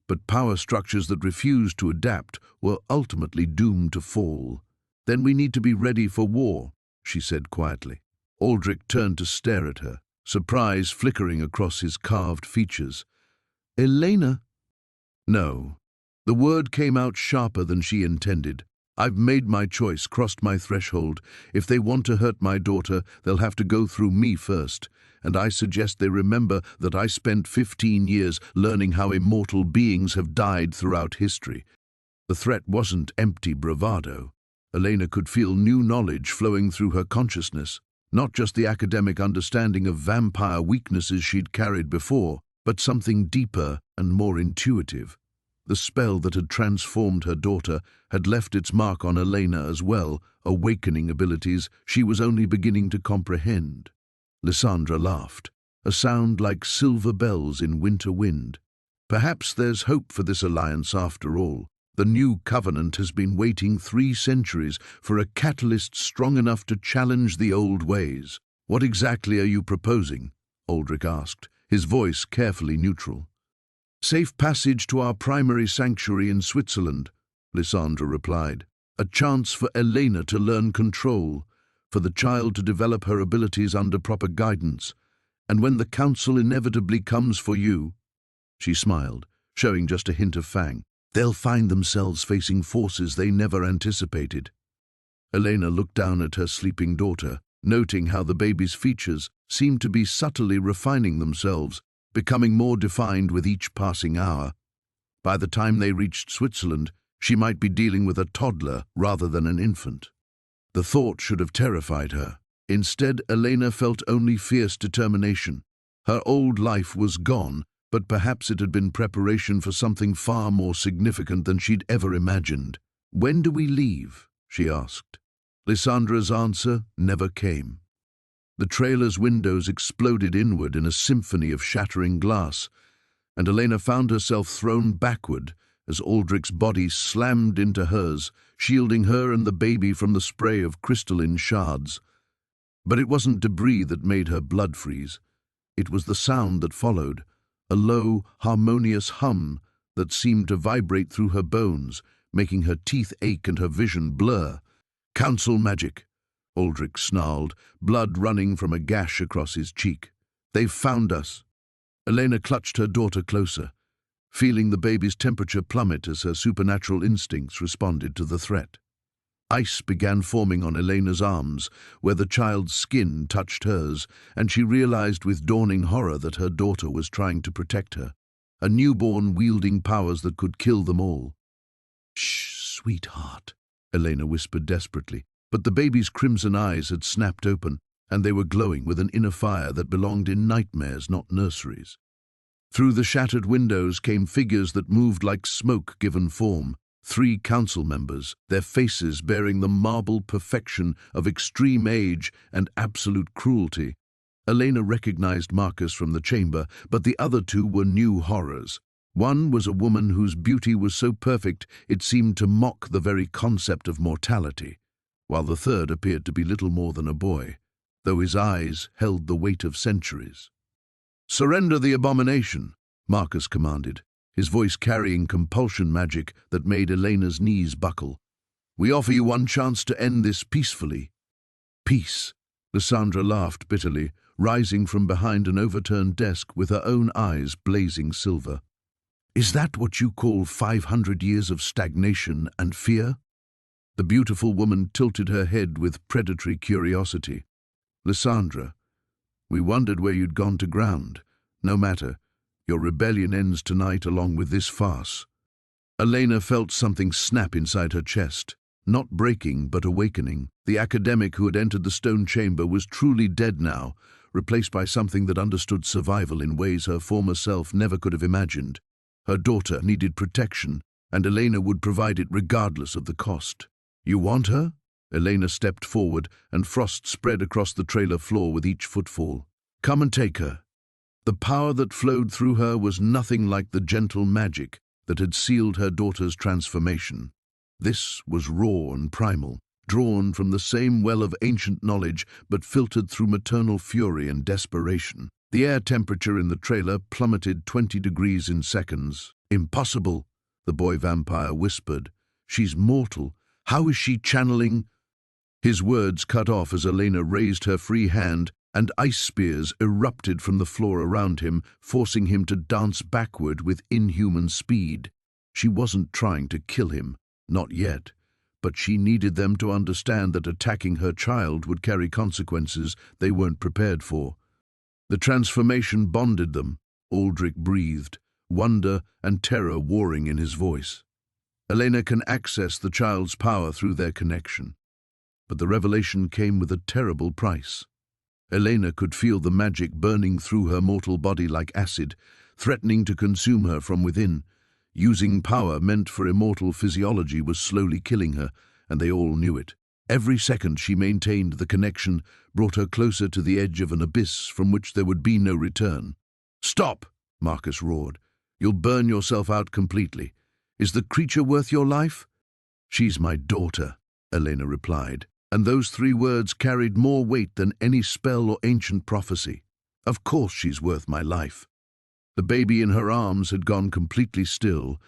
but power structures that refused to adapt were ultimately doomed to fall. "Then we need to be ready for war," she said quietly. Aldrich turned to stare at her, surprise flickering across his carved features. "Elena?" "No." The word came out sharper than she intended. "I've made my choice, crossed my threshold. If they want to hurt my daughter, they'll have to go through me first. And I suggest they remember that I spent 15 years learning how immortal beings have died throughout history." The threat wasn't empty bravado. Elena could feel new knowledge flowing through her consciousness, not just the academic understanding of vampire weaknesses she'd carried before, but something deeper and more intuitive. The spell that had transformed her daughter had left its mark on Elena as well, awakening abilities she was only beginning to comprehend. Lysandra laughed, a sound like silver bells in winter wind. "Perhaps there's hope for this alliance after all. The new covenant has been waiting 3 centuries for a catalyst strong enough to challenge the old ways." "What exactly are you proposing?" Aldrich asked, his voice carefully neutral. "Safe passage to our primary sanctuary in Switzerland," Lysandra replied. "A chance for Elena to learn control, for the child to develop her abilities under proper guidance, and when the council inevitably comes for you," she smiled, showing just a hint of fang, "they'll find themselves facing forces they never anticipated." Elena looked down at her sleeping daughter, noting how the baby's features seemed to be subtly refining themselves, becoming more defined with each passing hour. By the time they reached Switzerland, she might be dealing with a toddler rather than an infant. The thought should have terrified her. Instead, Elena felt only fierce determination. Her old life was gone, but perhaps it had been preparation for something far more significant than she'd ever imagined. "When do we leave?" she asked. Lysandra's answer never came. The trailer's windows exploded inward in a symphony of shattering glass, and Elena found herself thrown backward as Aldrich's body slammed into hers, shielding her and the baby from the spray of crystalline shards. But it wasn't debris that made her blood freeze. It was the sound that followed, a low, harmonious hum that seemed to vibrate through her bones, making her teeth ache and her vision blur. "Council magic," Aldrich snarled, blood running from a gash across his cheek. "They've found us." Elena clutched her daughter closer, feeling the baby's temperature plummet as her supernatural instincts responded to the threat. Ice began forming on Elena's arms, where the child's skin touched hers, and she realized with dawning horror that her daughter was trying to protect her, a newborn wielding powers that could kill them all. "Shh, sweetheart," Elena whispered desperately, but the baby's crimson eyes had snapped open, and they were glowing with an inner fire that belonged in nightmares, not nurseries. Through the shattered windows came figures that moved like smoke given form. 3 council members, their faces bearing the marble perfection of extreme age and absolute cruelty. Elena recognized Marcus from the chamber, but the other 2 were new horrors. One was a woman whose beauty was so perfect it seemed to mock the very concept of mortality, while the third appeared to be little more than a boy, though his eyes held the weight of centuries. "Surrender the abomination," Marcus commanded, his voice carrying compulsion magic that made Elena's knees buckle. "We offer you one chance to end this peacefully." "Peace," Lysandra laughed bitterly, rising from behind an overturned desk with her own eyes blazing silver. "Is that what you call 500 years of stagnation and fear?" The beautiful woman tilted her head with predatory curiosity. "Lysandra, we wondered where you'd gone to ground. No matter. Your rebellion ends tonight along with this farce." Elena felt something snap inside her chest, not breaking but awakening. The academic who had entered the stone chamber was truly dead now, replaced by something that understood survival in ways her former self never could have imagined. Her daughter needed protection, and Elena would provide it regardless of the cost. "You want her?" Elena stepped forward, and frost spread across the trailer floor with each footfall. "Come and take her." The power that flowed through her was nothing like the gentle magic that had sealed her daughter's transformation. This was raw and primal, drawn from the same well of ancient knowledge but filtered through maternal fury and desperation. The air temperature in the trailer plummeted 20 degrees in seconds. "Impossible," the boy vampire whispered. "She's mortal. How is she channeling—" His words cut off as Elena raised her free hand, and ice spears erupted from the floor around him, forcing him to dance backward with inhuman speed. She wasn't trying to kill him, not yet, but she needed them to understand that attacking her child would carry consequences they weren't prepared for. The transformation bonded them. Aldrich breathed, wonder and terror warring in his voice. Elena can access the child's power through their connection. But the revelation came with a terrible price. Elena could feel the magic burning through her mortal body like acid, threatening to consume her from within. Using power meant for immortal physiology was slowly killing her, and they all knew it. Every second she maintained the connection brought her closer to the edge of an abyss from which there would be no return. "Stop!" Marcus roared. "You'll burn yourself out completely. Is the creature worth your life?" "She's my daughter," Elena replied, and those 3 words carried more weight than any spell or ancient prophecy. "Of course she's worth my life." The baby in her arms had gone completely still,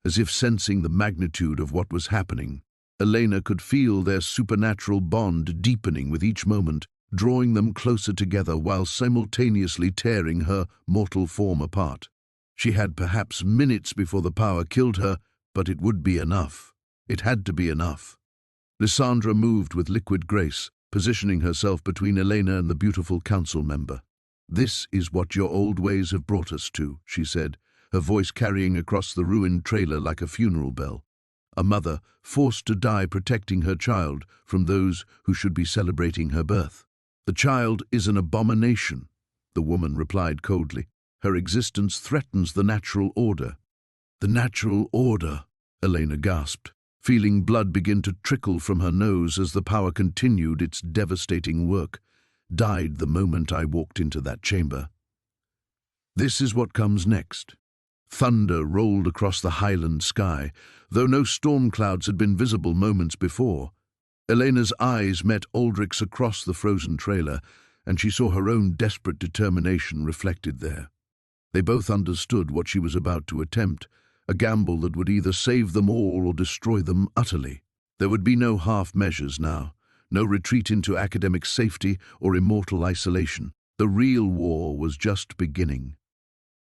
as if sensing the magnitude of what was happening. Elena could feel their supernatural bond deepening with each moment, drawing them closer together while simultaneously tearing her mortal form apart. She had perhaps minutes before the power killed her, but it would be enough. It had to be enough. Lysandra moved with liquid grace, positioning herself between Elena and the beautiful council member. "This is what your old ways have brought us to," she said, her voice carrying across the ruined trailer like a funeral bell. "A mother forced to die protecting her child from those who should be celebrating her birth." "The child is an abomination," the woman replied coldly. "Her existence threatens the natural order." "The natural order," Elena gasped, feeling blood begin to trickle from her nose as the power continued its devastating work. "Died the moment I walked into that chamber." This is what comes next. Thunder rolled across the highland sky, though no storm clouds had been visible moments before. Elena's eyes met Aldrich's across the frozen trailer, and she saw her own desperate determination reflected there. They both understood what she was about to attempt, a gamble that would either save them all or destroy them utterly. There would be no half measures now, no retreat into academic safety or immortal isolation. The real war was just beginning.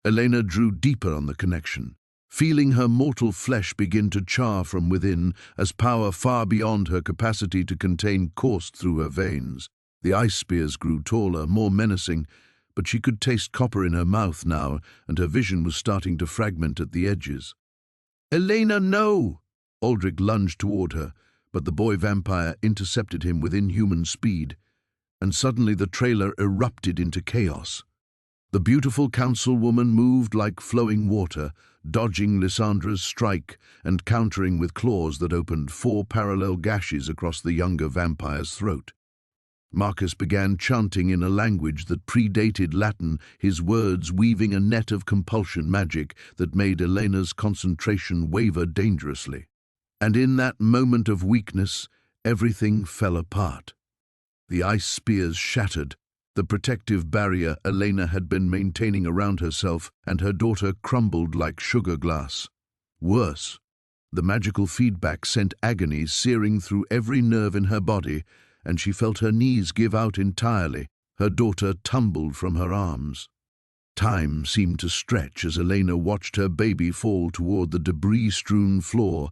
Elena drew deeper on the connection, feeling her mortal flesh begin to char from within as power far beyond her capacity to contain coursed through her veins. The ice spears grew taller, more menacing, but she could taste copper in her mouth now, and her vision was starting to fragment at the edges. "Elena, no!" Aldrich lunged toward her, but the boy vampire intercepted him with inhuman speed, and suddenly the trailer erupted into chaos. The beautiful councilwoman moved like flowing water, dodging Lysandra's strike and countering with claws that opened 4 parallel gashes across the younger vampire's throat. Marcus began chanting in a language that predated Latin, his words weaving a net of compulsion magic that made Elena's concentration waver dangerously. And in that moment of weakness, everything fell apart. The ice spears shattered, the protective barrier Elena had been maintaining around herself and her daughter crumbled like sugar glass. Worse, the magical feedback sent agony searing through every nerve in her body, and she felt her knees give out entirely. Her daughter tumbled from her arms. Time seemed to stretch as Elena watched her baby fall toward the debris-strewn floor,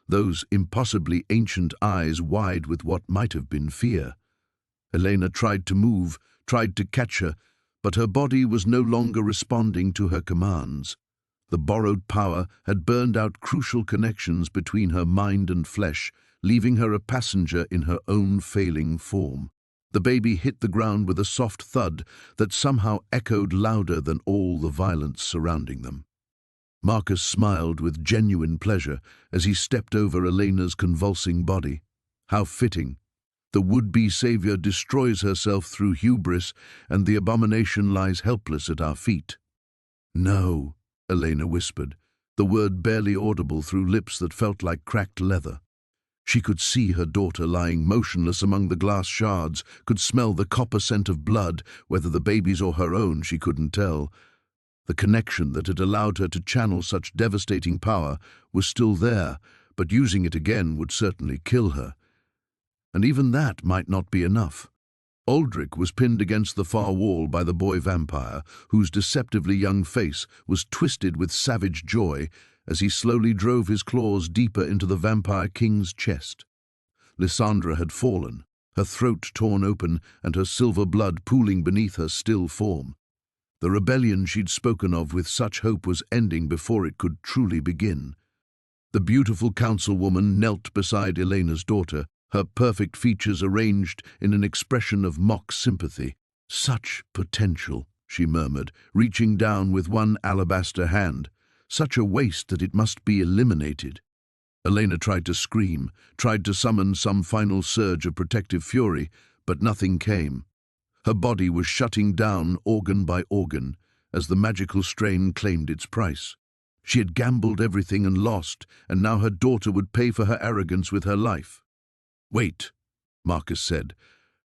those impossibly ancient eyes wide with what might have been fear. Elena tried to move, tried to catch her, but her body was no longer responding to her commands. The borrowed power had burned out crucial connections between her mind and flesh, leaving her a passenger in her own failing form. The baby hit the ground with a soft thud that somehow echoed louder than all the violence surrounding them. Marcus smiled with genuine pleasure as he stepped over Elena's convulsing body. How fitting. The would-be savior destroys herself through hubris, and the abomination lies helpless at our feet. "No," Elena whispered, the word barely audible through lips that felt like cracked leather. She could see her daughter lying motionless among the glass shards, could smell the copper scent of blood, whether the baby's or her own she couldn't tell. The connection that had allowed her to channel such devastating power was still there, but using it again would certainly kill her. And even that might not be enough. Aldrich was pinned against the far wall by the boy vampire, whose deceptively young face was twisted with savage joy as he slowly drove his claws deeper into the vampire king's chest. Lysandra had fallen, her throat torn open and her silver blood pooling beneath her still form. The rebellion she'd spoken of with such hope was ending before it could truly begin. The beautiful councilwoman knelt beside Elena's daughter, her perfect features arranged in an expression of mock sympathy. "Such potential," she murmured, reaching down with one alabaster hand. "Such a waste that it must be eliminated." Elena tried to scream, tried to summon some final surge of protective fury, but nothing came. Her body was shutting down organ by organ as the magical strain claimed its price. She had gambled everything and lost, and now her daughter would pay for her arrogance with her life. "Wait," Marcus said,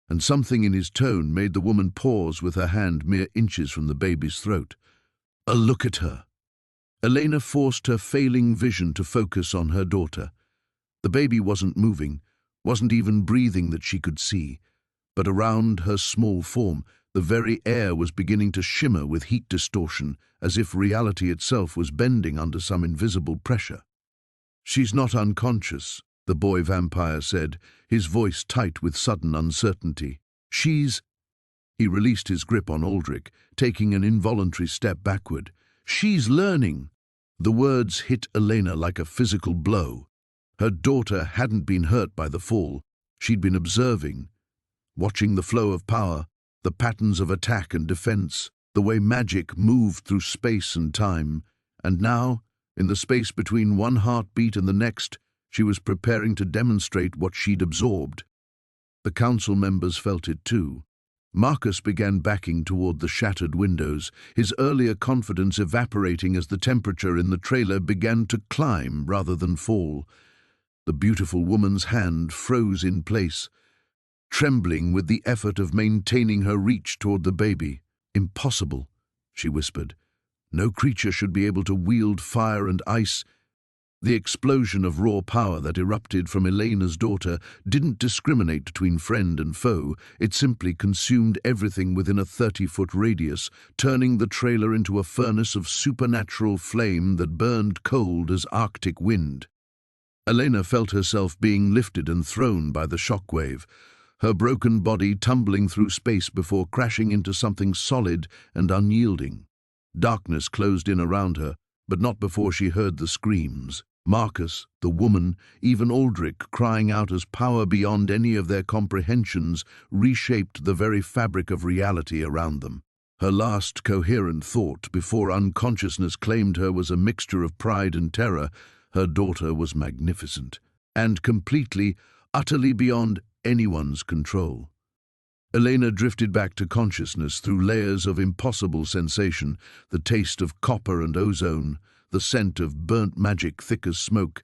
and something in his tone made the woman pause with her hand mere inches from the baby's throat. "A look at her." Elena forced her failing vision to focus on her daughter. The baby wasn't moving, wasn't even breathing that she could see, but around her small form, the very air was beginning to shimmer with heat distortion, as if reality itself was bending under some invisible pressure. "She's not unconscious," the boy vampire said, his voice tight with sudden uncertainty. "She's—" He released his grip on Aldrich, taking an involuntary step backward. "She's learning." The words hit Elena like a physical blow. Her daughter hadn't been hurt by the fall. She'd been observing, watching the flow of power, the patterns of attack and defense, the way magic moved through space and time. And now, in the space between one heartbeat and the next, she was preparing to demonstrate what she'd absorbed. The council members felt it too. Marcus began backing toward the shattered windows, his earlier confidence evaporating as the temperature in the trailer began to climb rather than fall. The beautiful woman's hand froze in place, trembling with the effort of maintaining her reach toward the baby. "Impossible," she whispered. "No creature should be able to wield fire and ice." The explosion of raw power that erupted from Elena's daughter didn't discriminate between friend and foe. It simply consumed everything within a 30-foot radius, turning the trailer into a furnace of supernatural flame that burned cold as Arctic wind. Elena felt herself being lifted and thrown by the shockwave, her broken body tumbling through space before crashing into something solid and unyielding. Darkness closed in around her, but not before she heard the screams. Marcus, the woman, even Aldrich crying out as power beyond any of their comprehensions reshaped the very fabric of reality around them. Her last coherent thought before unconsciousness claimed her was a mixture of pride and terror. Her daughter was magnificent, and completely, utterly beyond anyone's control. Elena drifted back to consciousness through layers of impossible sensation, the taste of copper and ozone, the scent of burnt magic thick as smoke,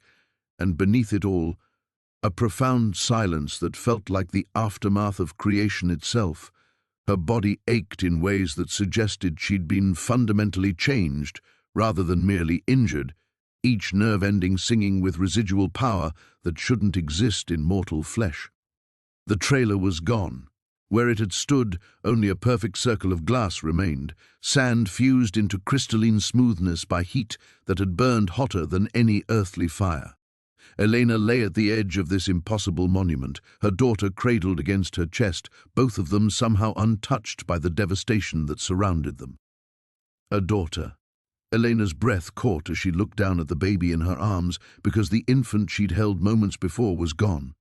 and beneath it all, a profound silence that felt like the aftermath of creation itself. Her body ached in ways that suggested she'd been fundamentally changed, rather than merely injured, each nerve ending singing with residual power that shouldn't exist in mortal flesh. The trailer was gone. Where it had stood, only a perfect circle of glass remained, sand fused into crystalline smoothness by heat that had burned hotter than any earthly fire. Elena lay at the edge of this impossible monument, her daughter cradled against her chest, both of them somehow untouched by the devastation that surrounded them. Her daughter. Elena's breath caught as she looked down at the baby in her arms, because the infant she'd held moments before was gone.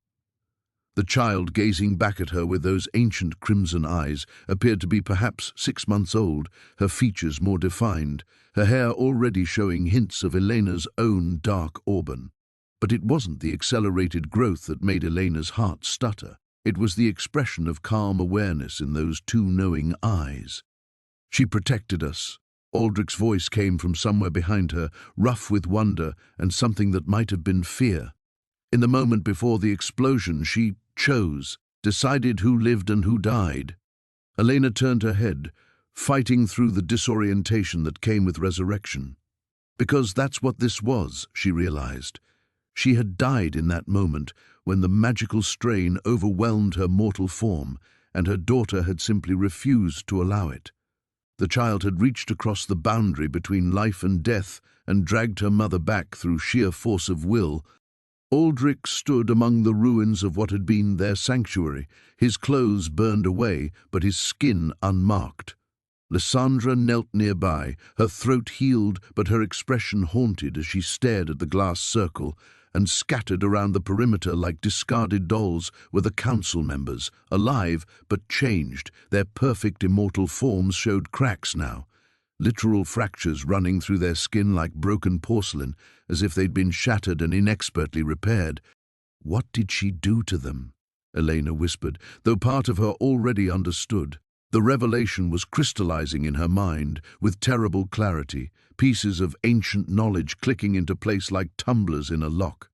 The child, gazing back at her with those ancient crimson eyes, appeared to be perhaps 6 months old, her features more defined, her hair already showing hints of Elena's own dark auburn. But it wasn't the accelerated growth that made Elena's heart stutter. It was the expression of calm awareness in those two knowing eyes. "She protected us." Aldrich's voice came from somewhere behind her, rough with wonder and something that might have been fear. In the moment before the explosion, she chose, decided who lived and who died. Elena turned her head, fighting through the disorientation that came with resurrection. Because that's what this was, she realized. She had died in that moment when the magical strain overwhelmed her mortal form, and her daughter had simply refused to allow it. The child had reached across the boundary between life and death and dragged her mother back through sheer force of will. Aldrich stood among the ruins of what had been their sanctuary, his clothes burned away, but his skin unmarked. Lysandra knelt nearby, her throat healed, but her expression haunted as she stared at the glass circle, and scattered around the perimeter like discarded dolls were the council members, alive but changed. Their perfect immortal forms showed cracks now, literal fractures running through their skin like broken porcelain, as if they'd been shattered and inexpertly repaired. What did she do to them? Elena whispered, though part of her already understood. The revelation was crystallizing in her mind with terrible clarity, pieces of ancient knowledge clicking into place like tumblers in a lock.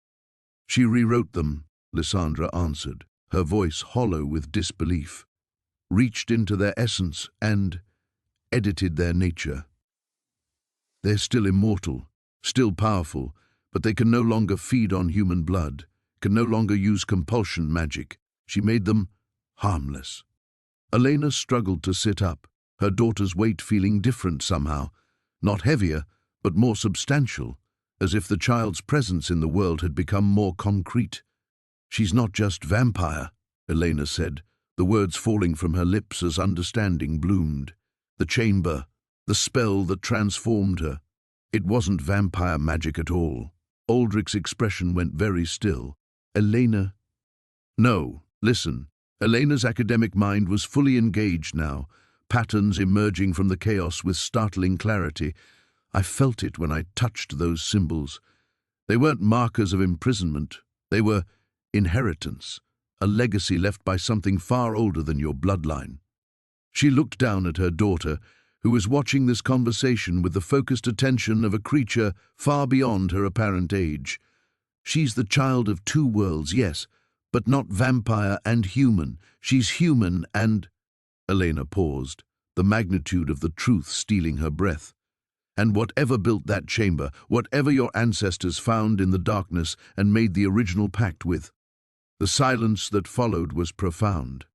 She rewrote them, Lysandra answered, her voice hollow with disbelief. Reached into their essence and edited their nature. They're still immortal, still powerful, but they can no longer feed on human blood, can no longer use compulsion magic. She made them harmless. Elena struggled to sit up, her daughter's weight feeling different somehow, not heavier, but more substantial, as if the child's presence in the world had become more concrete. She's not just vampire, Elena said, the words falling from her lips as understanding bloomed. The chamber, the spell that transformed her. It wasn't vampire magic at all. Aldrich's expression went very still. Elena? No, listen. Elena's academic mind was fully engaged now, patterns emerging from the chaos with startling clarity. I felt it when I touched those symbols. They weren't markers of imprisonment. They were inheritance, a legacy left by something far older than your bloodline. She looked down at her daughter, who was watching this conversation with the focused attention of a creature far beyond her apparent age. She's the child of two worlds, yes, but not vampire and human. She's human and... Elena paused, the magnitude of the truth stealing her breath. And whatever built that chamber, whatever your ancestors found in the darkness and made the original pact with. The silence that followed was profound.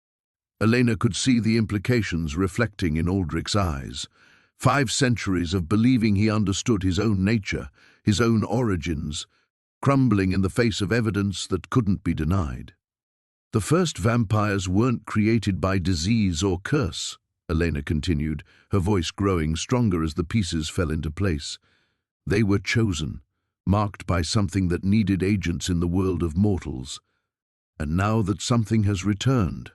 Elena could see the implications reflecting in Aldrich's eyes. 5 centuries of believing he understood his own nature, his own origins, crumbling in the face of evidence that couldn't be denied. The first vampires weren't created by disease or curse, Elena continued, her voice growing stronger as the pieces fell into place. They were chosen, marked by something that needed agents in the world of mortals. And now that something has returned.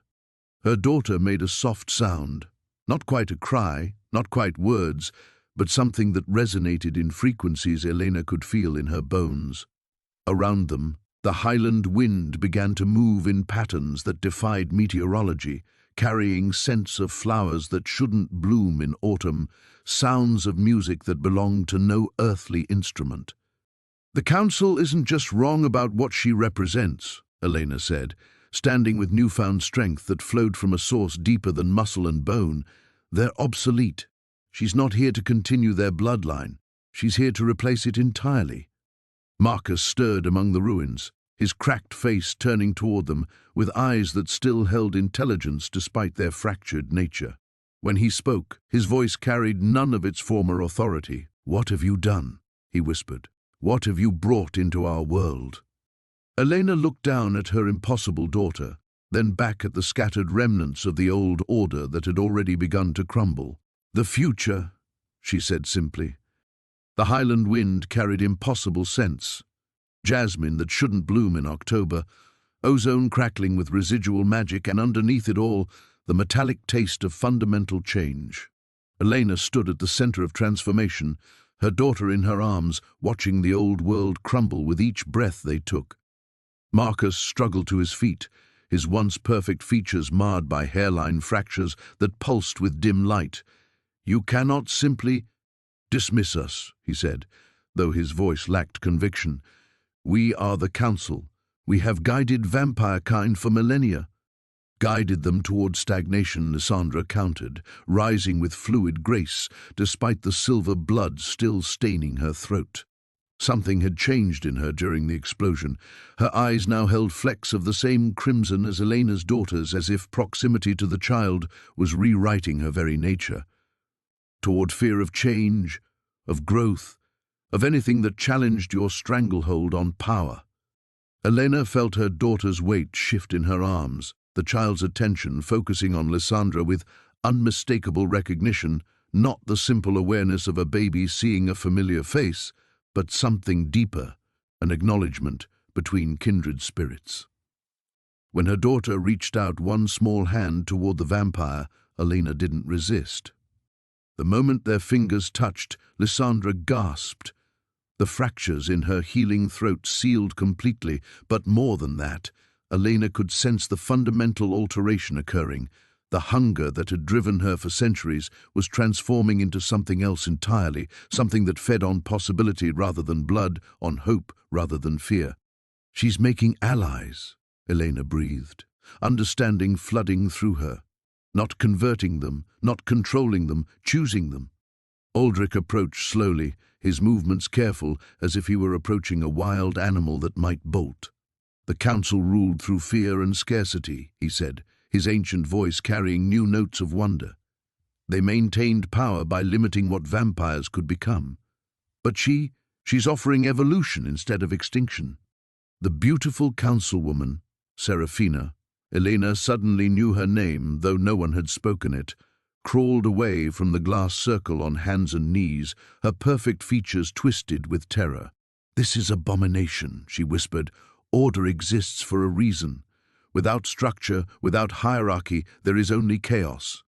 Her daughter made a soft sound, not quite a cry, not quite words, but something that resonated in frequencies Elena could feel in her bones. Around them, the highland wind began to move in patterns that defied meteorology, carrying scents of flowers that shouldn't bloom in autumn, sounds of music that belonged to no earthly instrument. The council isn't just wrong about what she represents, Elena said, standing with newfound strength that flowed from a source deeper than muscle and bone. They're obsolete. She's not here to continue their bloodline. She's here to replace it entirely. Marcus stirred among the ruins, his cracked face turning toward them, with eyes that still held intelligence despite their fractured nature. When he spoke, his voice carried none of its former authority. "What have you done?" he whispered. "What have you brought into our world?" Elena looked down at her impossible daughter, then back at the scattered remnants of the old order that had already begun to crumble. "The future," she said simply. The highland wind carried impossible scents. Jasmine that shouldn't bloom in October, ozone crackling with residual magic, and underneath it all, the metallic taste of fundamental change. Elena stood at the center of transformation, her daughter in her arms, watching the old world crumble with each breath they took. Marcus struggled to his feet, his once perfect features marred by hairline fractures that pulsed with dim light. "You cannot simply dismiss us," he said, though his voice lacked conviction. "We are the council. We have guided vampire kind for millennia. Guided them toward stagnation, Lysandra countered, rising with fluid grace, despite the silver blood still staining her throat. Something had changed in her during the explosion. Her eyes now held flecks of the same crimson as Elena's daughter's, as if proximity to the child was rewriting her very nature. Toward fear of change, of growth, of anything that challenged your stranglehold on power. Elena felt her daughter's weight shift in her arms, the child's attention focusing on Lysandra with unmistakable recognition, not the simple awareness of a baby seeing a familiar face, but something deeper, an acknowledgement between kindred spirits. When her daughter reached out one small hand toward the vampire, Elena didn't resist. The moment their fingers touched, Lysandra gasped. The fractures in her healing throat sealed completely, but more than that, Elena could sense the fundamental alteration occurring. The hunger that had driven her for centuries was transforming into something else entirely, something that fed on possibility rather than blood, on hope rather than fear. "She's making allies," Elena breathed, understanding flooding through her. Not converting them, not controlling them, choosing them. Aldrich approached slowly, his movements careful, as if he were approaching a wild animal that might bolt. "The council ruled through fear and scarcity," he said, his ancient voice carrying new notes of wonder. "They maintained power by limiting what vampires could become. But she's offering evolution instead of extinction." The beautiful councilwoman, Serafina, Elena suddenly knew her name, though no one had spoken it, crawled away from the glass circle on hands and knees, her perfect features twisted with terror. "This is abomination," she whispered. "Order exists for a reason. Without structure, without hierarchy, there is only chaos."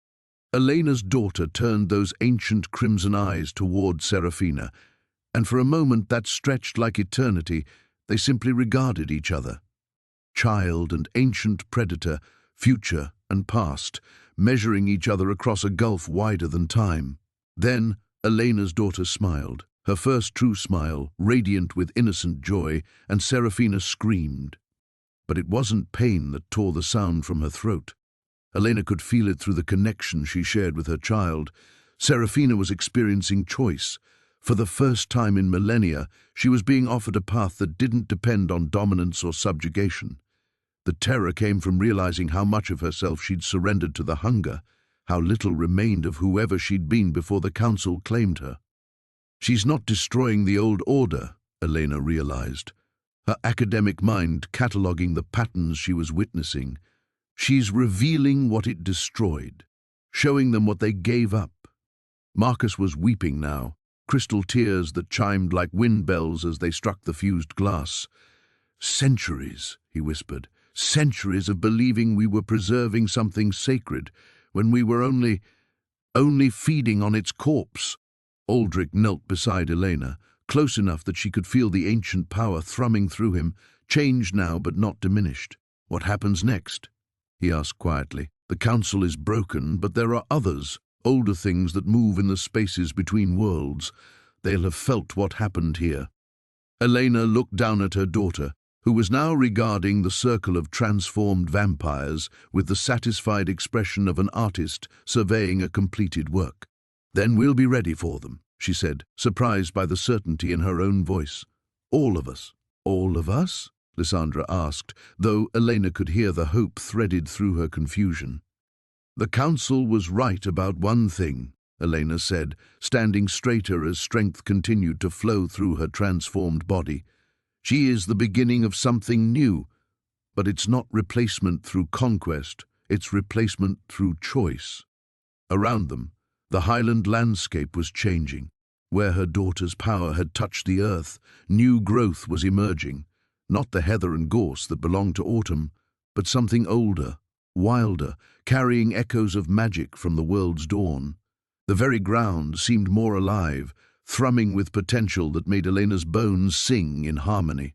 Elena's daughter turned those ancient crimson eyes toward Serafina, and for a moment that stretched like eternity. They simply regarded each other. Child and ancient predator, future and past, measuring each other across a gulf wider than time. Then Elena's daughter smiled, her first true smile, radiant with innocent joy, and Serafina screamed. But it wasn't pain that tore the sound from her throat. Elena could feel it through the connection she shared with her child. Serafina was experiencing choice. For the first time in millennia, she was being offered a path that didn't depend on dominance or subjugation. The terror came from realizing how much of herself she'd surrendered to the hunger, how little remained of whoever she'd been before the council claimed her. "She's not destroying the old order," Elena realized, her academic mind cataloguing the patterns she was witnessing. "She's revealing what it destroyed, showing them what they gave up." Marcus was weeping now, crystal tears that chimed like wind bells as they struck the fused glass. "Centuries," he whispered, "centuries of believing we were preserving something sacred, when we were only feeding on its corpse." Aldrich knelt beside Elena, close enough that she could feel the ancient power thrumming through him, changed now but not diminished. "What happens next?" he asked quietly. "The council is broken, but there are others, older things that move in the spaces between worlds. They'll have felt what happened here." Elena looked down at her daughter, who was now regarding the circle of transformed vampires with the satisfied expression of an artist surveying a completed work. "Then we'll be ready for them," she said, surprised by the certainty in her own voice. "All of us." "All of us?" Lysandra asked, though Elena could hear the hope threaded through her confusion. "The council was right about one thing," Elena said, standing straighter as strength continued to flow through her transformed body. "She is the beginning of something new, but it's not replacement through conquest, it's replacement through choice." Around them, the highland landscape was changing. Where her daughter's power had touched the earth, new growth was emerging. Not the heather and gorse that belonged to autumn, but something older, wilder, carrying echoes of magic from the world's dawn. The very ground seemed more alive, thrumming with potential that made Elena's bones sing in harmony.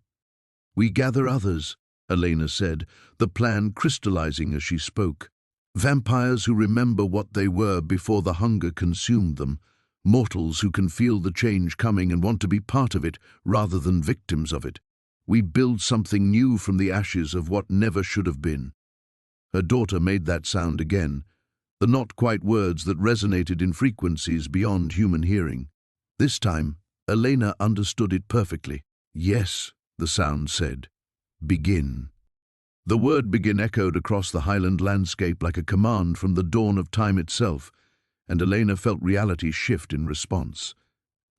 "We gather others," Elena said, the plan crystallizing as she spoke. "Vampires who remember what they were before the hunger consumed them. Mortals who can feel the change coming and want to be part of it rather than victims of it. We build something new from the ashes of what never should have been. Her daughter made that sound again, the not-quite words that resonated in frequencies beyond human hearing. This time, Elena understood it perfectly. Yes, the sound said. Begin. The word begin echoed across the highland landscape like a command from the dawn of time itself, and Elena felt reality shift in response.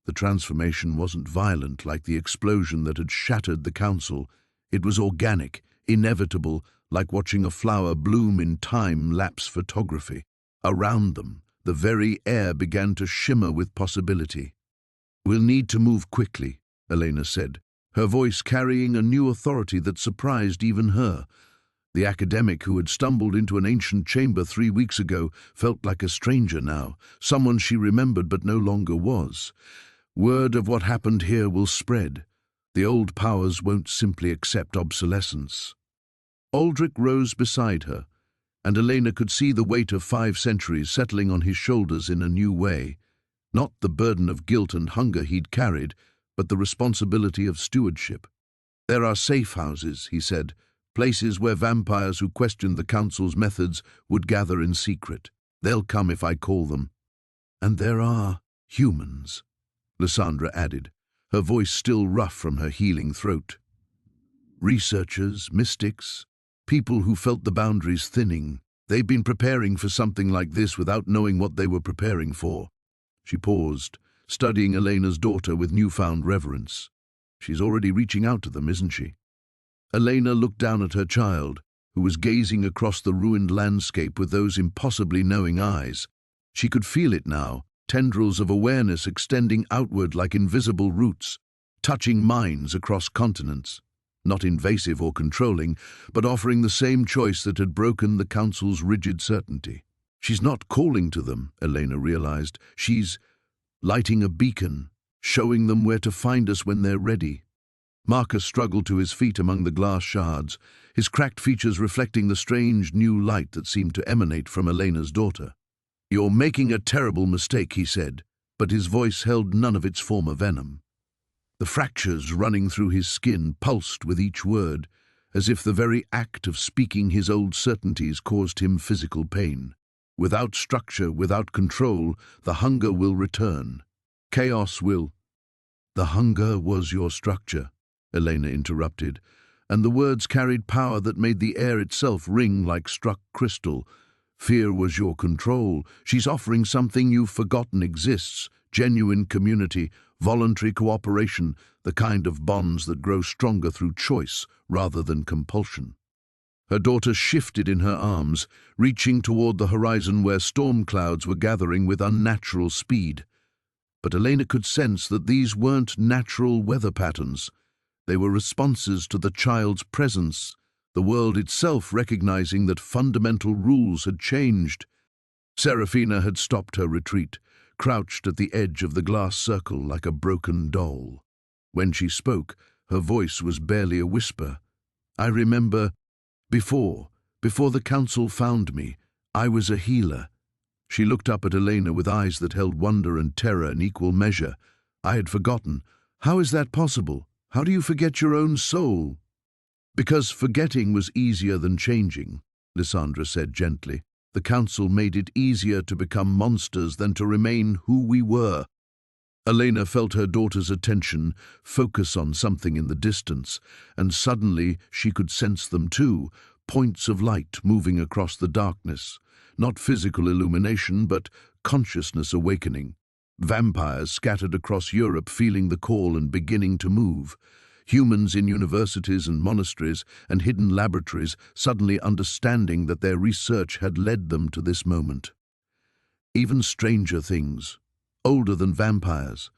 The transformation wasn't violent like the explosion that had shattered the council. It was organic, inevitable, like watching a flower bloom in time-lapse photography. Around them, the very air began to shimmer with possibility. "We'll need to move quickly," Elena said, her voice carrying a new authority that surprised even her. The academic who had stumbled into an ancient chamber 3 weeks ago felt like a stranger now, someone she remembered but no longer was. Word of what happened here will spread. The old powers won't simply accept obsolescence. Aldrich rose beside her, and Elena could see the weight of 5 centuries settling on his shoulders in a new way. Not the burden of guilt and hunger he'd carried, but the responsibility of stewardship. "There are safe houses," he said, "places where vampires who questioned the council's methods would gather in secret. They'll come if I call them." "And there are humans," Lysandra added, her voice still rough from her healing throat. "Researchers, mystics, people who felt the boundaries thinning. They've been preparing for something like this without knowing what they were preparing for." She paused, studying Elena's daughter with newfound reverence. "She's already reaching out to them, isn't she?" Elena looked down at her child, who was gazing across the ruined landscape with those impossibly knowing eyes. She could feel it now, tendrils of awareness extending outward like invisible roots, touching minds across continents. Not invasive or controlling, but offering the same choice that had broken the council's rigid certainty. She's not calling to them, Elena realized. She's lighting a beacon, showing them where to find us when they're ready. Marcus struggled to his feet among the glass shards, his cracked features reflecting the strange new light that seemed to emanate from Elena's daughter. "You're making a terrible mistake," he said, but his voice held none of its former venom. The fractures running through his skin pulsed with each word, as if the very act of speaking his old certainties caused him physical pain. "Without structure, without control, the hunger will return. Chaos will—" "The hunger was your structure," Elena interrupted, and the words carried power that made the air itself ring like struck crystal. "Fear was your control. She's offering something you've forgotten exists, genuine community, voluntary cooperation, the kind of bonds that grow stronger through choice rather than compulsion." Her daughter shifted in her arms, reaching toward the horizon where storm clouds were gathering with unnatural speed. But Elena could sense that these weren't natural weather patterns. They were responses to the child's presence, the world itself recognizing that fundamental rules had changed. Serafina had stopped her retreat, crouched at the edge of the glass circle like a broken doll. When she spoke, her voice was barely a whisper. "I remember, before the council found me, I was a healer." She looked up at Elena with eyes that held wonder and terror in equal measure. "I had forgotten. How is that possible? How do you forget your own soul?" "Because forgetting was easier than changing," Lysandra said gently. "The council made it easier to become monsters than to remain who we were." Elena felt her daughter's attention focus on something in the distance, and suddenly she could sense them too, points of light moving across the darkness. Not physical illumination, but consciousness awakening. Vampires scattered across Europe feeling the call and beginning to move. Humans in universities and monasteries and hidden laboratories suddenly understanding that their research had led them to this moment. Even stranger things, older than vampires,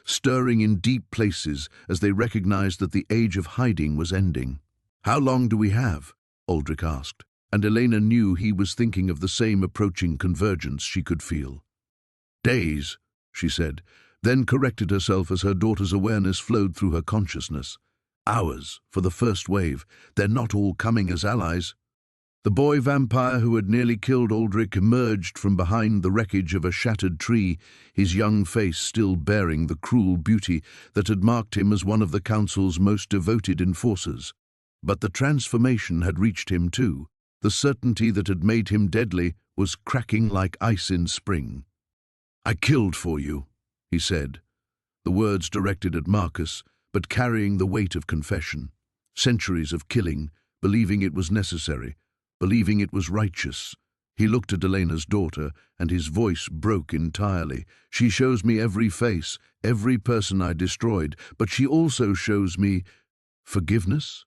stirring in deep places as they recognized that the age of hiding was ending. "How long do we have?" Aldrich asked, and Elena knew he was thinking of the same approaching convergence she could feel. "Days," she said, then corrected herself as her daughter's awareness flowed through her consciousness. "Hours, for the first wave. They're not all coming as allies." The boy vampire who had nearly killed Aldrich emerged from behind the wreckage of a shattered tree, his young face still bearing the cruel beauty that had marked him as one of the Council's most devoted enforcers. But the transformation had reached him too. The certainty that had made him deadly was cracking like ice in spring. "I killed for you," he said, the words directed at Marcus, but carrying the weight of confession. Centuries of killing, believing it was necessary, believing it was righteous. He looked at Elena's daughter, and his voice broke entirely. "She shows me every face, every person I destroyed, but she also shows me forgiveness?"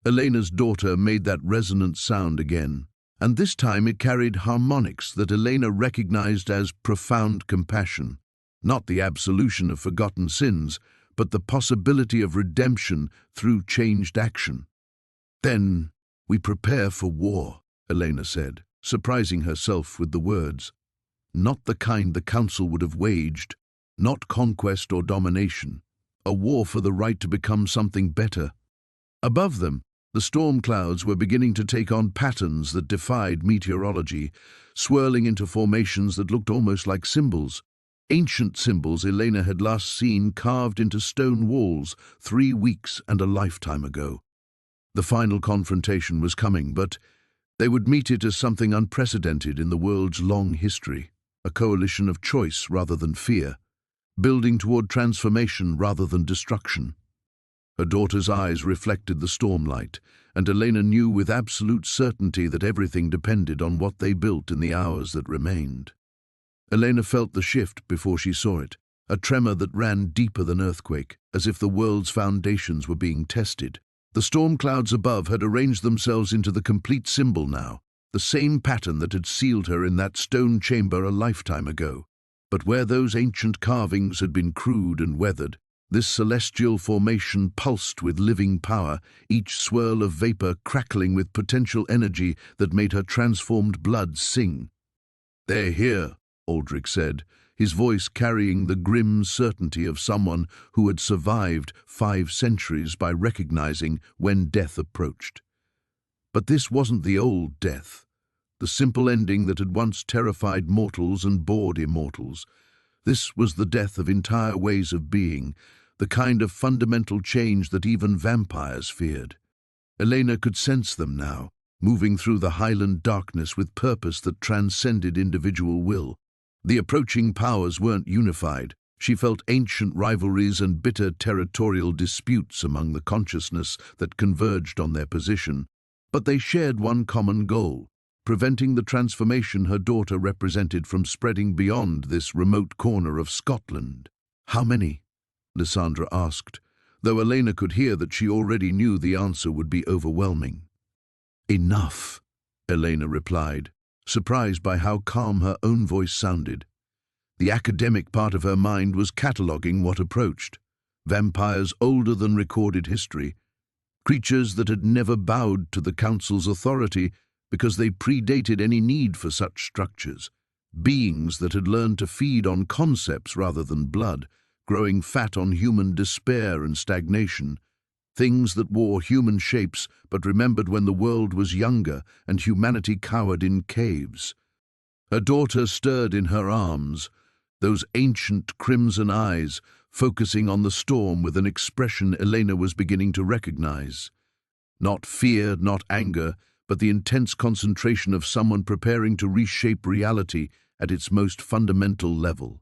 Elena's daughter made that resonant sound again, and this time it carried harmonics that Elena recognized as profound compassion. Not the absolution of forgotten sins, but the possibility of redemption through changed action. "Then we prepare for war," Elena said, surprising herself with the words. Not the kind the Council would have waged, not conquest or domination, a war for the right to become something better. Above them, the storm clouds were beginning to take on patterns that defied meteorology, swirling into formations that looked almost like symbols. Ancient symbols Elena had last seen carved into stone walls 3 weeks and a lifetime ago. The final confrontation was coming, but they would meet it as something unprecedented in the world's long history, a coalition of choice rather than fear, building toward transformation rather than destruction. Her daughter's eyes reflected the stormlight, and Elena knew with absolute certainty that everything depended on what they built in the hours that remained. Elena felt the shift before she saw it, a tremor that ran deeper than earthquake, as if the world's foundations were being tested. The storm clouds above had arranged themselves into the complete symbol now, the same pattern that had sealed her in that stone chamber a lifetime ago. But where those ancient carvings had been crude and weathered, this celestial formation pulsed with living power, each swirl of vapor crackling with potential energy that made her transformed blood sing. "They're here," Aldrich said, his voice carrying the grim certainty of someone who had survived 5 centuries by recognizing when death approached. But this wasn't the old death, the simple ending that had once terrified mortals and bored immortals. This was the death of entire ways of being, the kind of fundamental change that even vampires feared. Elena could sense them now, moving through the highland darkness with purpose that transcended individual will. The approaching powers weren't unified. She felt ancient rivalries and bitter territorial disputes among the consciousness that converged on their position. But they shared one common goal, preventing the transformation her daughter represented from spreading beyond this remote corner of Scotland. "How many?" Lysandra asked, though Elena could hear that she already knew the answer would be overwhelming. "Enough," Elena replied, surprised by how calm her own voice sounded. The academic part of her mind was cataloguing what approached. Vampires older than recorded history, creatures that had never bowed to the Council's authority because they predated any need for such structures, beings that had learned to feed on concepts rather than blood, growing fat on human despair and stagnation, things that wore human shapes but remembered when the world was younger and humanity cowered in caves. Her daughter stirred in her arms, those ancient crimson eyes focusing on the storm with an expression Elena was beginning to recognize. Not fear, not anger, but the intense concentration of someone preparing to reshape reality at its most fundamental level.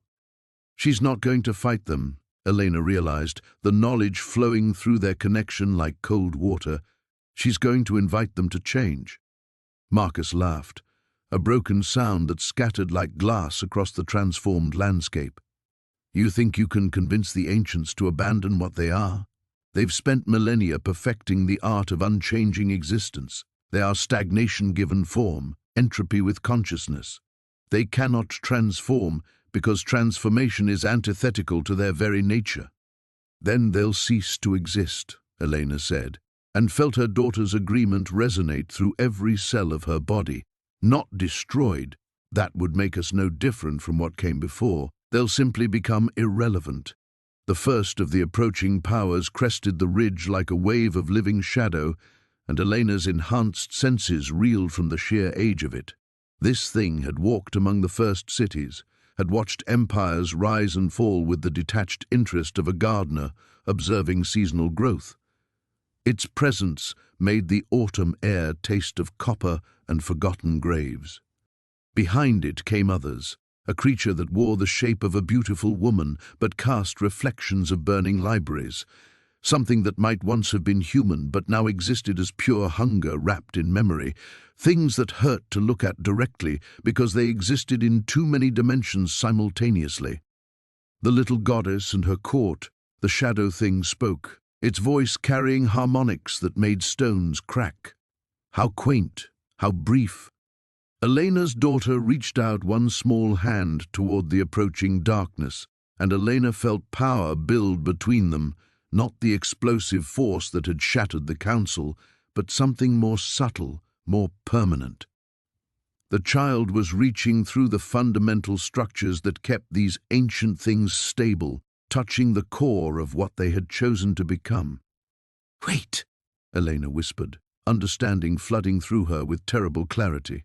She's not going to fight them, Elena realized, the knowledge flowing through their connection like cold water. She's going to invite them to change. Marcus laughed, a broken sound that scattered like glass across the transformed landscape. "You think you can convince the ancients to abandon what they are? They've spent millennia perfecting the art of unchanging existence. They are stagnation given form, entropy with consciousness. They cannot transform because transformation is antithetical to their very nature." "Then they'll cease to exist," Elena said, and felt her daughter's agreement resonate through every cell of her body. "Not destroyed. That would make us no different from what came before. They'll simply become irrelevant." The first of the approaching powers crested the ridge like a wave of living shadow, and Elena's enhanced senses reeled from the sheer age of it. This thing had walked among the first cities, had watched empires rise and fall with the detached interest of a gardener observing seasonal growth. Its presence made the autumn air taste of copper and forgotten graves. Behind it came others, a creature that wore the shape of a beautiful woman but cast reflections of burning libraries, something that might once have been human but now existed as pure hunger wrapped in memory, things that hurt to look at directly because they existed in too many dimensions simultaneously. The little goddess and her court, the shadow thing, spoke, its voice carrying harmonics that made stones crack. How quaint, how brief. Elena's daughter reached out one small hand toward the approaching darkness, and Elena felt power build between them, not the explosive force that had shattered the council, but something more subtle, more permanent. The child was reaching through the fundamental structures that kept these ancient things stable, touching the core of what they had chosen to become. "Wait," Elena whispered, understanding flooding through her with terrible clarity.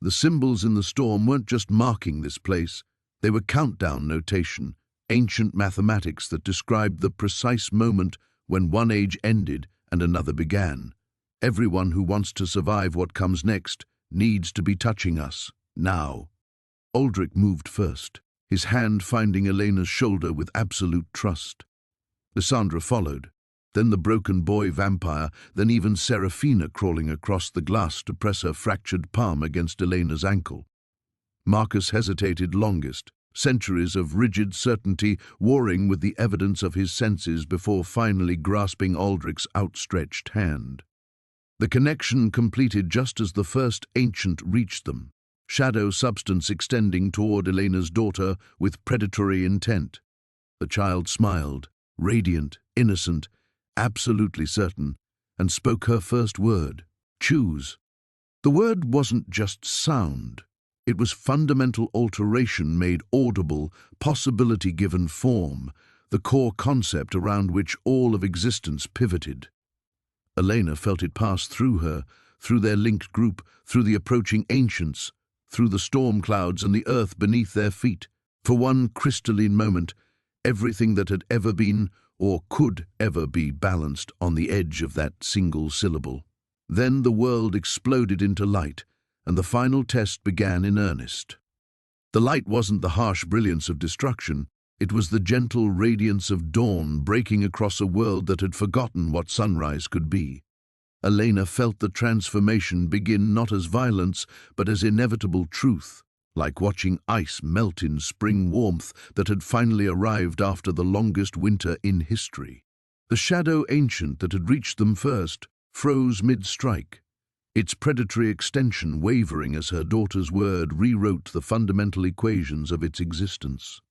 The symbols in the storm weren't just marking this place, they were countdown notation, ancient mathematics that described the precise moment when one age ended and another began. Everyone who wants to survive what comes next needs to be touching us, now. Aldrich moved first, his hand finding Elena's shoulder with absolute trust. Lysandra followed, then the broken boy vampire, then even Serafina crawling across the glass to press her fractured palm against Elena's ankle. Marcus hesitated longest, centuries of rigid certainty warring with the evidence of his senses before finally grasping Aldrich's outstretched hand. The connection completed just as the first ancient reached them, shadow substance extending toward Elena's daughter with predatory intent. The child smiled, radiant, innocent, absolutely certain, and spoke her first word, "Choose." The word wasn't just sound. It was fundamental alteration made audible, possibility given form, the core concept around which all of existence pivoted. Elena felt it pass through her, through their linked group, through the approaching ancients, through the storm clouds and the earth beneath their feet. For one crystalline moment, everything that had ever been, or could ever be, balanced on the edge of that single syllable. Then the world exploded into light, and the final test began in earnest. The light wasn't the harsh brilliance of destruction, it was the gentle radiance of dawn breaking across a world that had forgotten what sunrise could be. Elena felt the transformation begin not as violence, but as inevitable truth, like watching ice melt in spring warmth that had finally arrived after the longest winter in history. The shadow ancient that had reached them first froze mid-strike, its predatory extension wavering as her daughter's word rewrote the fundamental equations of its existence.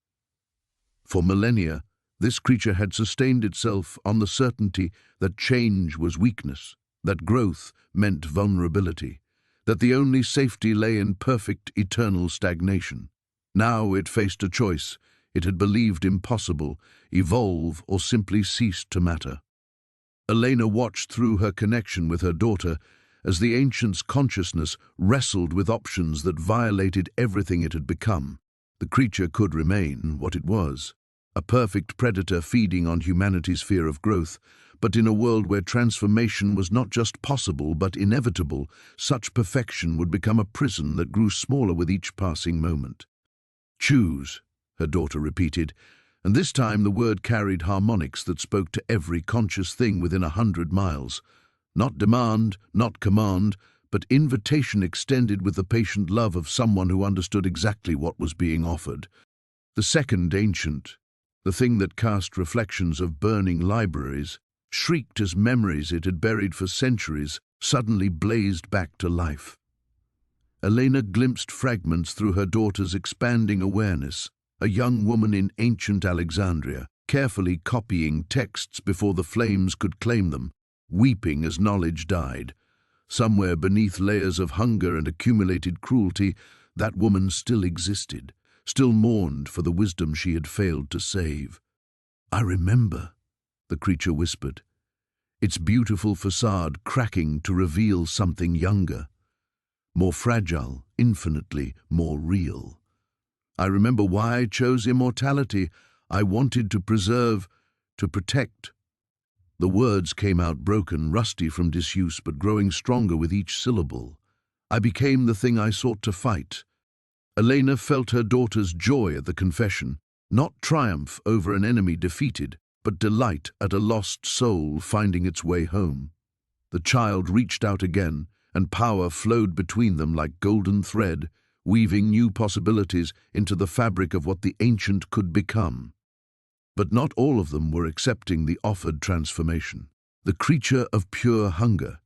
For millennia, this creature had sustained itself on the certainty that change was weakness, that growth meant vulnerability, that the only safety lay in perfect, eternal stagnation. Now it faced a choice it had believed impossible: evolve or simply cease to matter. Elena watched through her connection with her daughter as the ancient's consciousness wrestled with options that violated everything it had become. The creature could remain what it was, a perfect predator feeding on humanity's fear of growth, but in a world where transformation was not just possible but inevitable, such perfection would become a prison that grew smaller with each passing moment. "Choose," her daughter repeated, and this time the word carried harmonics that spoke to every conscious thing within 100 miles. Not demand, not command, but invitation extended with the patient love of someone who understood exactly what was being offered. The second ancient, the thing that cast reflections of burning libraries, shrieked as memories it had buried for centuries suddenly blazed back to life. Elena glimpsed fragments through her daughter's expanding awareness, a young woman in ancient Alexandria, carefully copying texts before the flames could claim them, weeping as knowledge died. Somewhere beneath layers of hunger and accumulated cruelty, that woman still existed, still mourned for the wisdom she had failed to save. "I remember," the creature whispered. its beautiful facade cracking to reveal something younger, more fragile, infinitely more real. I remember why I chose immortality. I wanted to preserve, to protect. The words came out broken, rusty from disuse, but growing stronger with each syllable. I became the thing I sought to fight. Elena felt her daughter's joy at the confession, not triumph over an enemy defeated, but delight at a lost soul finding its way home. The child reached out again, and power flowed between them like golden thread, weaving new possibilities into the fabric of what the ancient could become. But not all of them were accepting the offered transformation. The creature of pure hunger,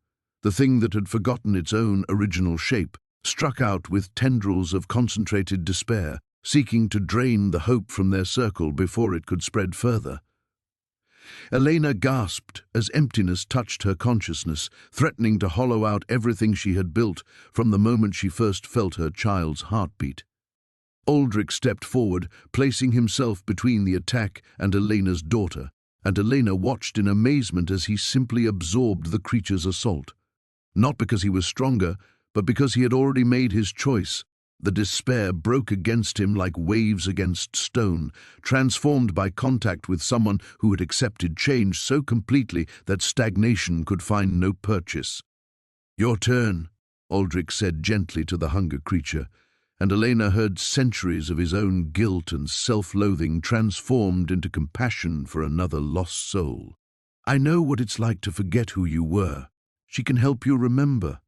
the thing that had forgotten its own original shape, struck out with tendrils of concentrated despair, seeking to drain the hope from their circle before it could spread further. Elena gasped as emptiness touched her consciousness, threatening to hollow out everything she had built from the moment she first felt her child's heartbeat. Aldrich stepped forward, placing himself between the attack and Elena's daughter, and Elena watched in amazement as he simply absorbed the creature's assault. Not because he was stronger, but because he had already made his choice. The despair broke against him like waves against stone, transformed by contact with someone who had accepted change so completely that stagnation could find no purchase. "Your turn," Aldrich said gently to the hunger creature, and Elena heard centuries of his own guilt and self-loathing transformed into compassion for another lost soul. "I know what it's like to forget who you were. She can help you remember."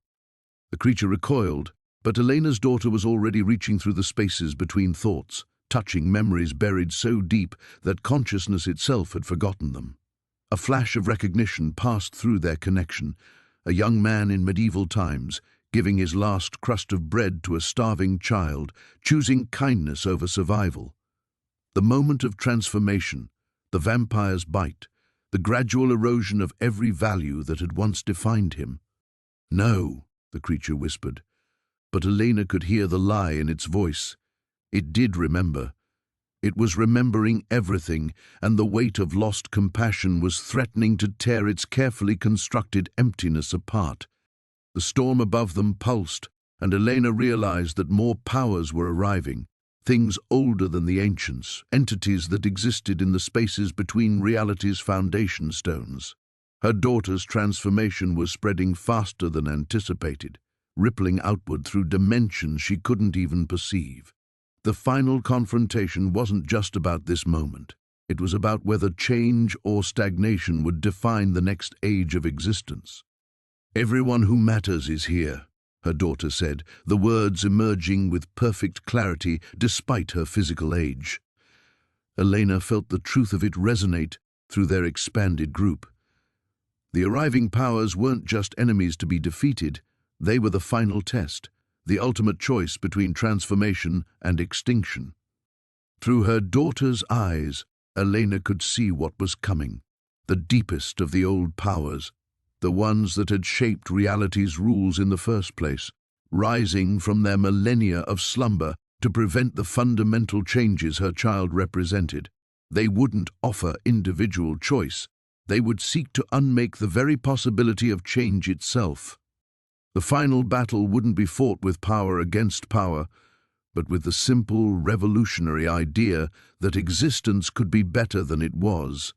The creature recoiled, but Elena's daughter was already reaching through the spaces between thoughts, touching memories buried so deep that consciousness itself had forgotten them. A flash of recognition passed through their connection, a young man in medieval times, giving his last crust of bread to a starving child, choosing kindness over survival. The moment of transformation, the vampire's bite, the gradual erosion of every value that had once defined him. "No," the creature whispered, but Elena could hear the lie in its voice. It did remember. It was remembering everything, and the weight of lost compassion was threatening to tear its carefully constructed emptiness apart. The storm above them pulsed, and Elena realized that more powers were arriving, things older than the ancients, entities that existed in the spaces between reality's foundation stones. Her daughter's transformation was spreading faster than anticipated, rippling outward through dimensions she couldn't even perceive. The final confrontation wasn't just about this moment. It was about whether change or stagnation would define the next age of existence. "Everyone who matters is here," her daughter said, the words emerging with perfect clarity despite her physical age. Elena felt the truth of it resonate through their expanded group. The arriving powers weren't just enemies to be defeated, they were the final test, the ultimate choice between transformation and extinction. Through her daughter's eyes, Elena could see what was coming, the deepest of the old powers, the ones that had shaped reality's rules in the first place, rising from their millennia of slumber to prevent the fundamental changes her child represented. They wouldn't offer individual choice. They would seek to unmake the very possibility of change itself. The final battle wouldn't be fought with power against power, but with the simple, revolutionary idea that existence could be better than it was,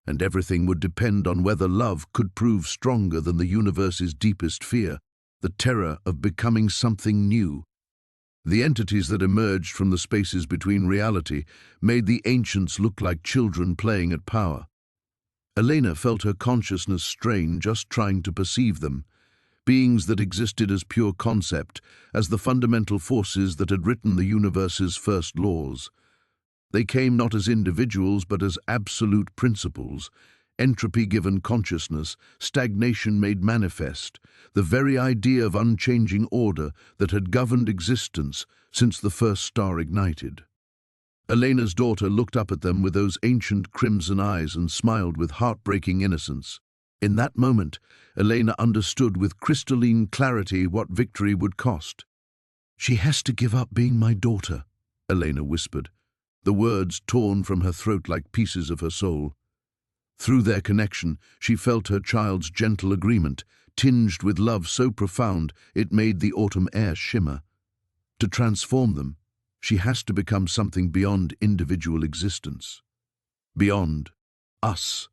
and everything would depend on whether love could prove stronger than the universe's deepest fear, the terror of becoming something new. The entities that emerged from the spaces between reality made the ancients look like children playing at power. Elena felt her consciousness strain just trying to perceive them, beings that existed as pure concept, as the fundamental forces that had written the universe's first laws. They came not as individuals but as absolute principles, entropy given consciousness, stagnation made manifest, the very idea of unchanging order that had governed existence since the first star ignited. Elena's daughter looked up at them with those ancient crimson eyes and smiled with heartbreaking innocence. In that moment, Elena understood with crystalline clarity what victory would cost. "She has to give up being my daughter," Elena whispered, the words torn from her throat like pieces of her soul. Through their connection, she felt her child's gentle agreement, tinged with love so profound it made the autumn air shimmer. To transform them, she has to become something beyond individual existence. Beyond us.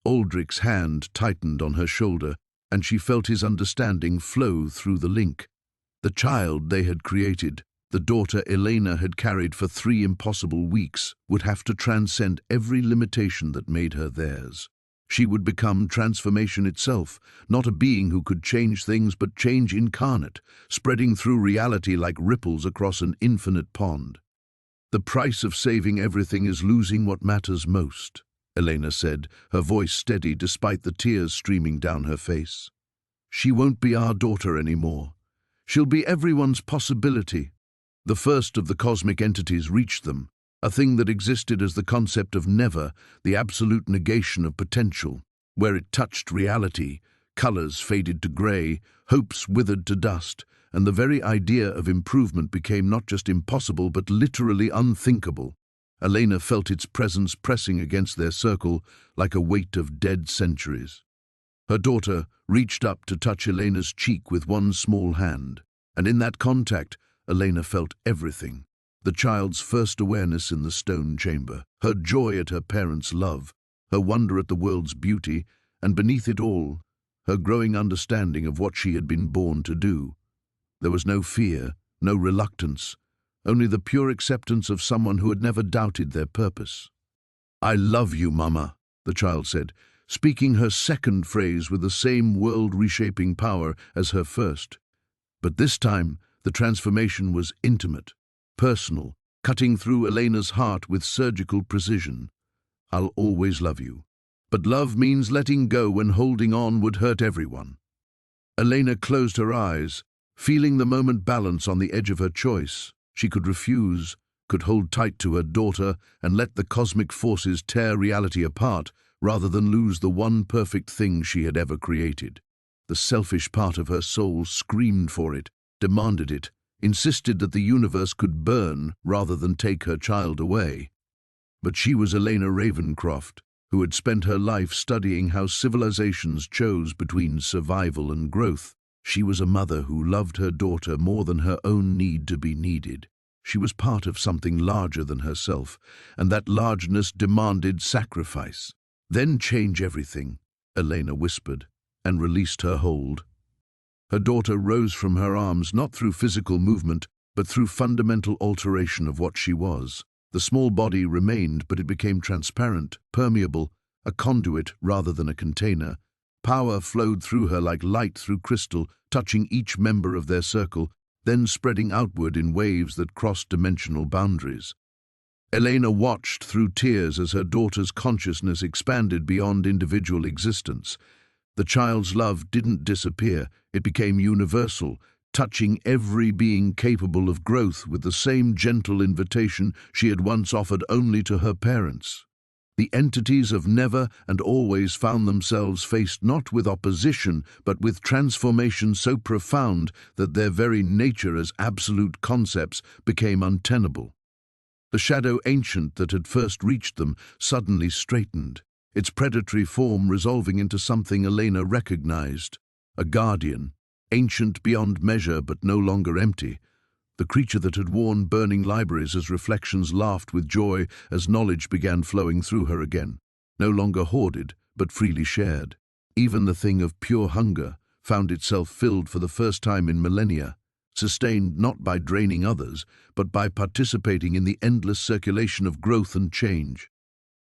Aldrich's hand tightened on her shoulder, and she felt his understanding flow through the link. The child they had created, the daughter Elena had carried for 3 impossible weeks, would have to transcend every limitation that made her theirs. She would become transformation itself, not a being who could change things but change incarnate, spreading through reality like ripples across an infinite pond. "The price of saving everything is losing what matters most," Elena said, her voice steady despite the tears streaming down her face. "She won't be our daughter anymore. She'll be everyone's possibility." The first of the cosmic entities reached them, a thing that existed as the concept of never, the absolute negation of potential. Where it touched reality, colors faded to gray, hopes withered to dust, and the very idea of improvement became not just impossible but literally unthinkable. Elena felt its presence pressing against their circle like a weight of dead centuries. Her daughter reached up to touch Elena's cheek with one small hand, and in that contact, Elena felt everything. The child's first awareness in the stone chamber, her joy at her parents' love, her wonder at the world's beauty, and beneath it all, her growing understanding of what she had been born to do. There was no fear, no reluctance, only the pure acceptance of someone who had never doubted their purpose. "I love you, Mama," the child said, speaking her second phrase with the same world-reshaping power as her first. But this time, the transformation was intimate, personal, cutting through Elena's heart with surgical precision. "I'll always love you. But love means letting go when holding on would hurt everyone." Elena closed her eyes, feeling the moment balance on the edge of her choice. She could refuse, could hold tight to her daughter and let the cosmic forces tear reality apart rather than lose the one perfect thing she had ever created. The selfish part of her soul screamed for it, demanded it, insisted that the universe could burn rather than take her child away. But she was Elena Ravencroft, who had spent her life studying how civilizations chose between survival and growth. She was a mother who loved her daughter more than her own need to be needed. She was part of something larger than herself, and that largeness demanded sacrifice. "Then change everything," Elena whispered, and released her hold. Her daughter rose from her arms not through physical movement, but through fundamental alteration of what she was. The small body remained, but it became transparent, permeable, a conduit rather than a container. Power flowed through her like light through crystal, touching each member of their circle, then spreading outward in waves that crossed dimensional boundaries. Elena watched through tears as her daughter's consciousness expanded beyond individual existence. The child's love didn't disappear, it became universal, touching every being capable of growth with the same gentle invitation she had once offered only to her parents. The entities of never and always found themselves faced not with opposition, but with transformation so profound that their very nature as absolute concepts became untenable. The shadow ancient that had first reached them suddenly straightened, its predatory form resolving into something Elena recognized, a guardian, ancient beyond measure but no longer empty, the creature that had worn burning libraries as reflections laughed with joy as knowledge began flowing through her again, no longer hoarded but freely shared. Even the thing of pure hunger found itself filled for the first time in millennia, sustained not by draining others, but by participating in the endless circulation of growth and change.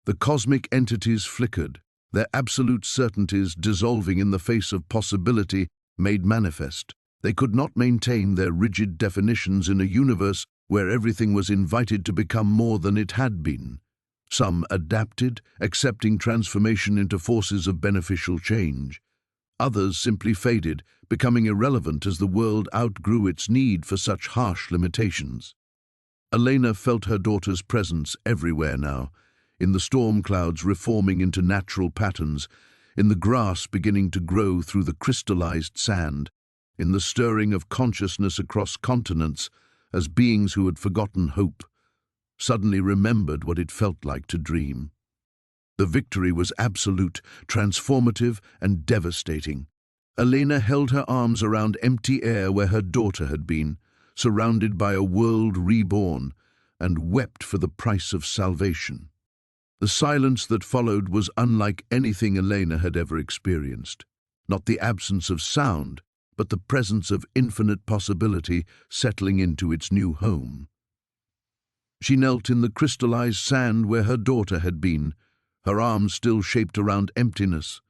The cosmic entities flickered, their absolute certainties dissolving in the face of possibility made manifest. They could not maintain their rigid definitions in a universe where everything was invited to become more than it had been. Some adapted, accepting transformation into forces of beneficial change. Others simply faded, becoming irrelevant as the world outgrew its need for such harsh limitations. Elena felt her daughter's presence everywhere now, in the storm clouds reforming into natural patterns, in the grass beginning to grow through the crystallized sand, in the stirring of consciousness across continents as beings who had forgotten hope suddenly remembered what it felt like to dream. The victory was absolute, transformative, and devastating. Elena held her arms around empty air where her daughter had been, surrounded by a world reborn, and wept for the price of salvation. The silence that followed was unlike anything Elena had ever experienced. Not the absence of sound, but the presence of infinite possibility settling into its new home. She knelt in the crystallized sand where her daughter had been, her arms still shaped around emptiness,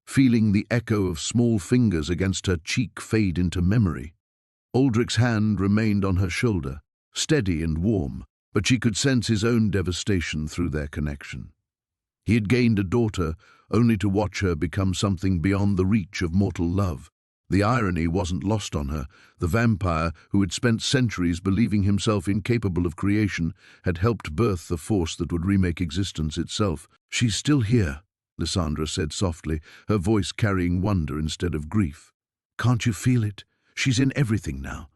feeling the echo of small fingers against her cheek fade into memory. Aldrich's hand remained on her shoulder, steady and warm, but she could sense his own devastation through their connection. He had gained a daughter, only to watch her become something beyond the reach of mortal love. The irony wasn't lost on her. The vampire, who had spent centuries believing himself incapable of creation, had helped birth the force that would remake existence itself. "She's still here," Lysandra said softly, her voice carrying wonder instead of grief. "Can't you feel it? She's in everything now."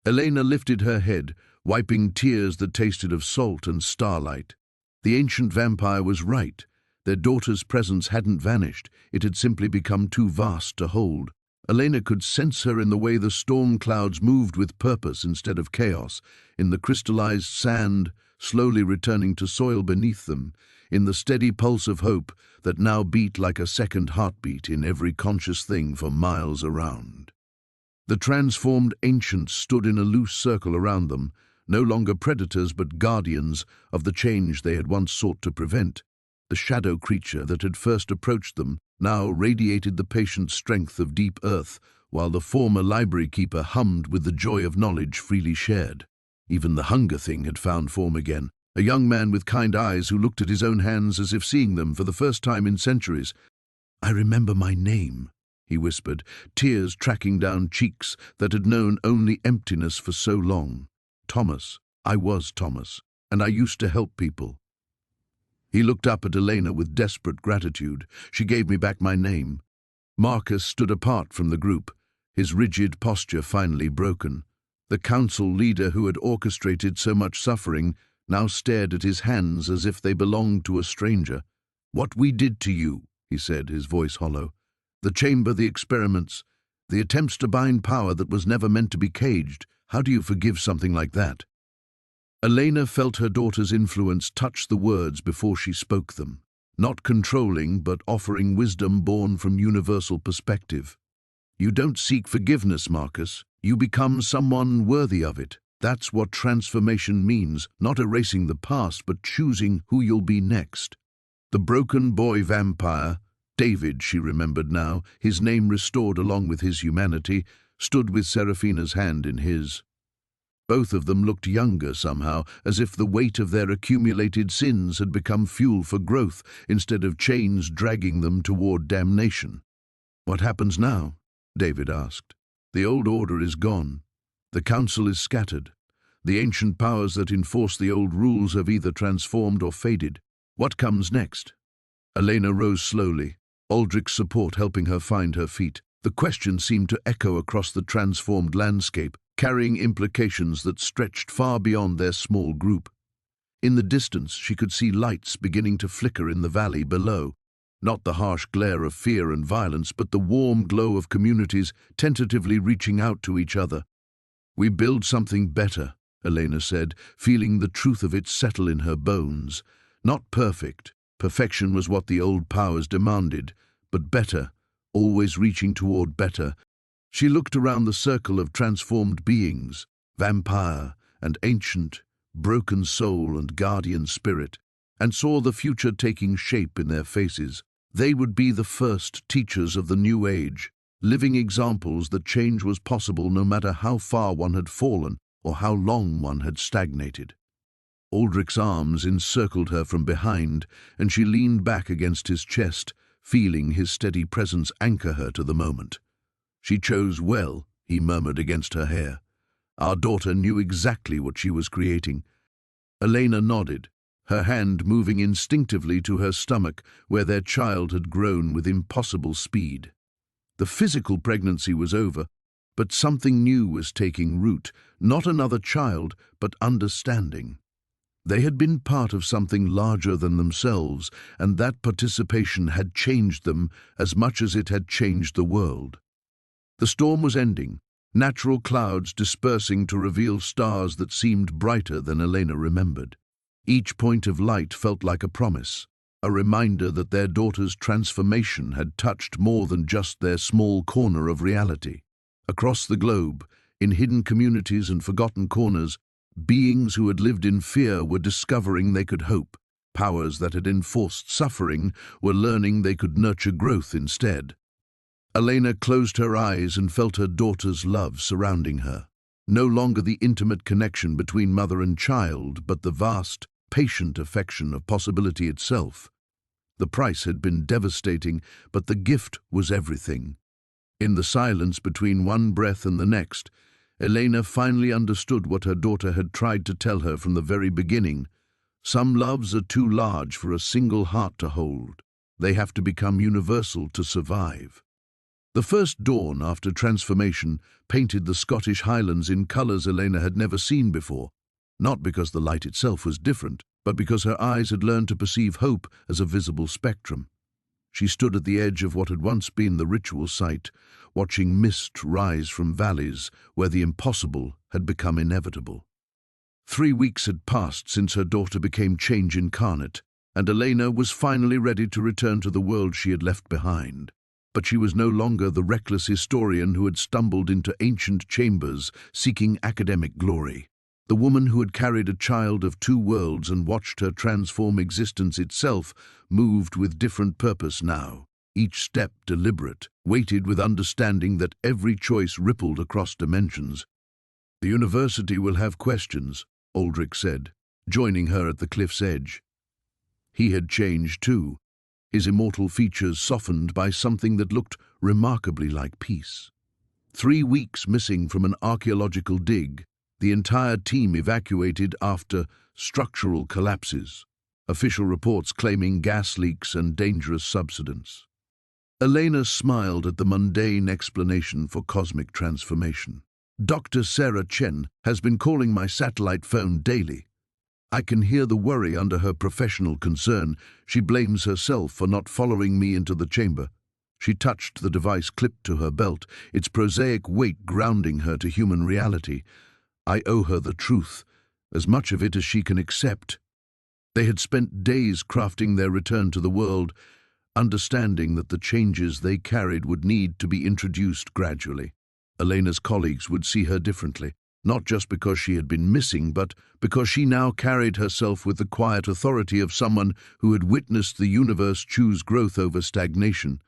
Elena lifted her head, wiping tears that tasted of salt and starlight. The ancient vampire was right. Their daughter's presence hadn't vanished. It had simply become too vast to hold. Elena could sense her in the way the storm clouds moved with purpose instead of chaos, in the crystallized sand slowly returning to soil beneath them, in the steady pulse of hope that now beat like a second heartbeat in every conscious thing for miles around. The transformed ancients stood in a loose circle around them, no longer predators but guardians of the change they had once sought to prevent. The shadow creature that had first approached them now radiated the patient strength of deep earth, while the former library keeper hummed with the joy of knowledge freely shared. Even the hunger thing had found form again, a young man with kind eyes who looked at his own hands as if seeing them for the first time in centuries. "I remember my name," he whispered, tears tracking down cheeks that had known only emptiness for so long. "Thomas. I was Thomas, and I used to help people." He looked up at Elena with desperate gratitude. She gave me back my name. Marcus stood apart from the group, his rigid posture finally broken. The council leader who had orchestrated so much suffering now stared at his hands as if they belonged to a stranger. "What we did to you," he said, his voice hollow. "The chamber, the experiments, the attempts to bind power that was never meant to be caged. How do you forgive something like that?" Elena felt her daughter's influence touch the words before she spoke them, not controlling but offering wisdom born from universal perspective. "You don't seek forgiveness, Marcus. You become someone worthy of it. That's what transformation means, not erasing the past but choosing who you'll be next." The broken boy vampire, David, she remembered now, his name restored along with his humanity, stood with Seraphina's hand in his. Both of them looked younger somehow, as if the weight of their accumulated sins had become fuel for growth instead of chains dragging them toward damnation. "What happens now?" David asked. "The old order is gone. The council is scattered. The ancient powers that enforce the old rules have either transformed or faded. What comes next?" Elena rose slowly, Aldrich's support helping her find her feet. The question seemed to echo across the transformed landscape, carrying implications that stretched far beyond their small group. In the distance, she could see lights beginning to flicker in the valley below. Not the harsh glare of fear and violence, but the warm glow of communities tentatively reaching out to each other. "We build something better," Elena said, feeling the truth of it settle in her bones. Not perfect. Perfection was what the old powers demanded, but better, always reaching toward better. She looked around the circle of transformed beings, vampire and ancient, broken soul and guardian spirit, and saw the future taking shape in their faces. They would be the first teachers of the new age, living examples that change was possible no matter how far one had fallen or how long one had stagnated. Aldrich's arms encircled her from behind, and she leaned back against his chest, feeling his steady presence anchor her to the moment. "She chose well," he murmured against her hair. "Our daughter knew exactly what she was creating." Elena nodded, her hand moving instinctively to her stomach where their child had grown with impossible speed. The physical pregnancy was over, but something new was taking root, not another child, but understanding. They had been part of something larger than themselves, and that participation had changed them as much as it had changed the world. The storm was ending, natural clouds dispersing to reveal stars that seemed brighter than Elena remembered. Each point of light felt like a promise, a reminder that their daughter's transformation had touched more than just their small corner of reality. Across the globe, in hidden communities and forgotten corners, beings who had lived in fear were discovering they could hope. Powers that had enforced suffering were learning they could nurture growth instead. Elena closed her eyes and felt her daughter's love surrounding her. No longer the intimate connection between mother and child, but the vast, patient affection of possibility itself. The price had been devastating, but the gift was everything. In the silence between one breath and the next, Elena finally understood what her daughter had tried to tell her from the very beginning. Some loves are too large for a single heart to hold. They have to become universal to survive. The first dawn after transformation painted the Scottish Highlands in colours Elena had never seen before, not because the light itself was different, but because her eyes had learned to perceive hope as a visible spectrum. She stood at the edge of what had once been the ritual site, watching mist rise from valleys where the impossible had become inevitable. 3 weeks had passed since her daughter became change incarnate, and Elena was finally ready to return to the world she had left behind. But she was no longer the reckless historian who had stumbled into ancient chambers seeking academic glory. The woman who had carried a child of two worlds and watched her transform existence itself moved with different purpose now, each step deliberate, weighted with understanding that every choice rippled across dimensions. "The university will have questions," Aldrich said, joining her at the cliff's edge. He had changed too, his immortal features softened by something that looked remarkably like peace. 3 weeks missing from an archaeological dig, the entire team evacuated after structural collapses, official reports claiming gas leaks and dangerous subsidence. Elena smiled at the mundane explanation for cosmic transformation. "Dr. Sarah Chen has been calling my satellite phone daily. I can hear the worry under her professional concern. She blames herself for not following me into the chamber." She touched the device clipped to her belt, its prosaic weight grounding her to human reality. "I owe her the truth, as much of it as she can accept." They had spent days crafting their return to the world, understanding that the changes they carried would need to be introduced gradually. Elena's colleagues would see her differently, not just because she had been missing, but because she now carried herself with the quiet authority of someone who had witnessed the universe choose growth over stagnation.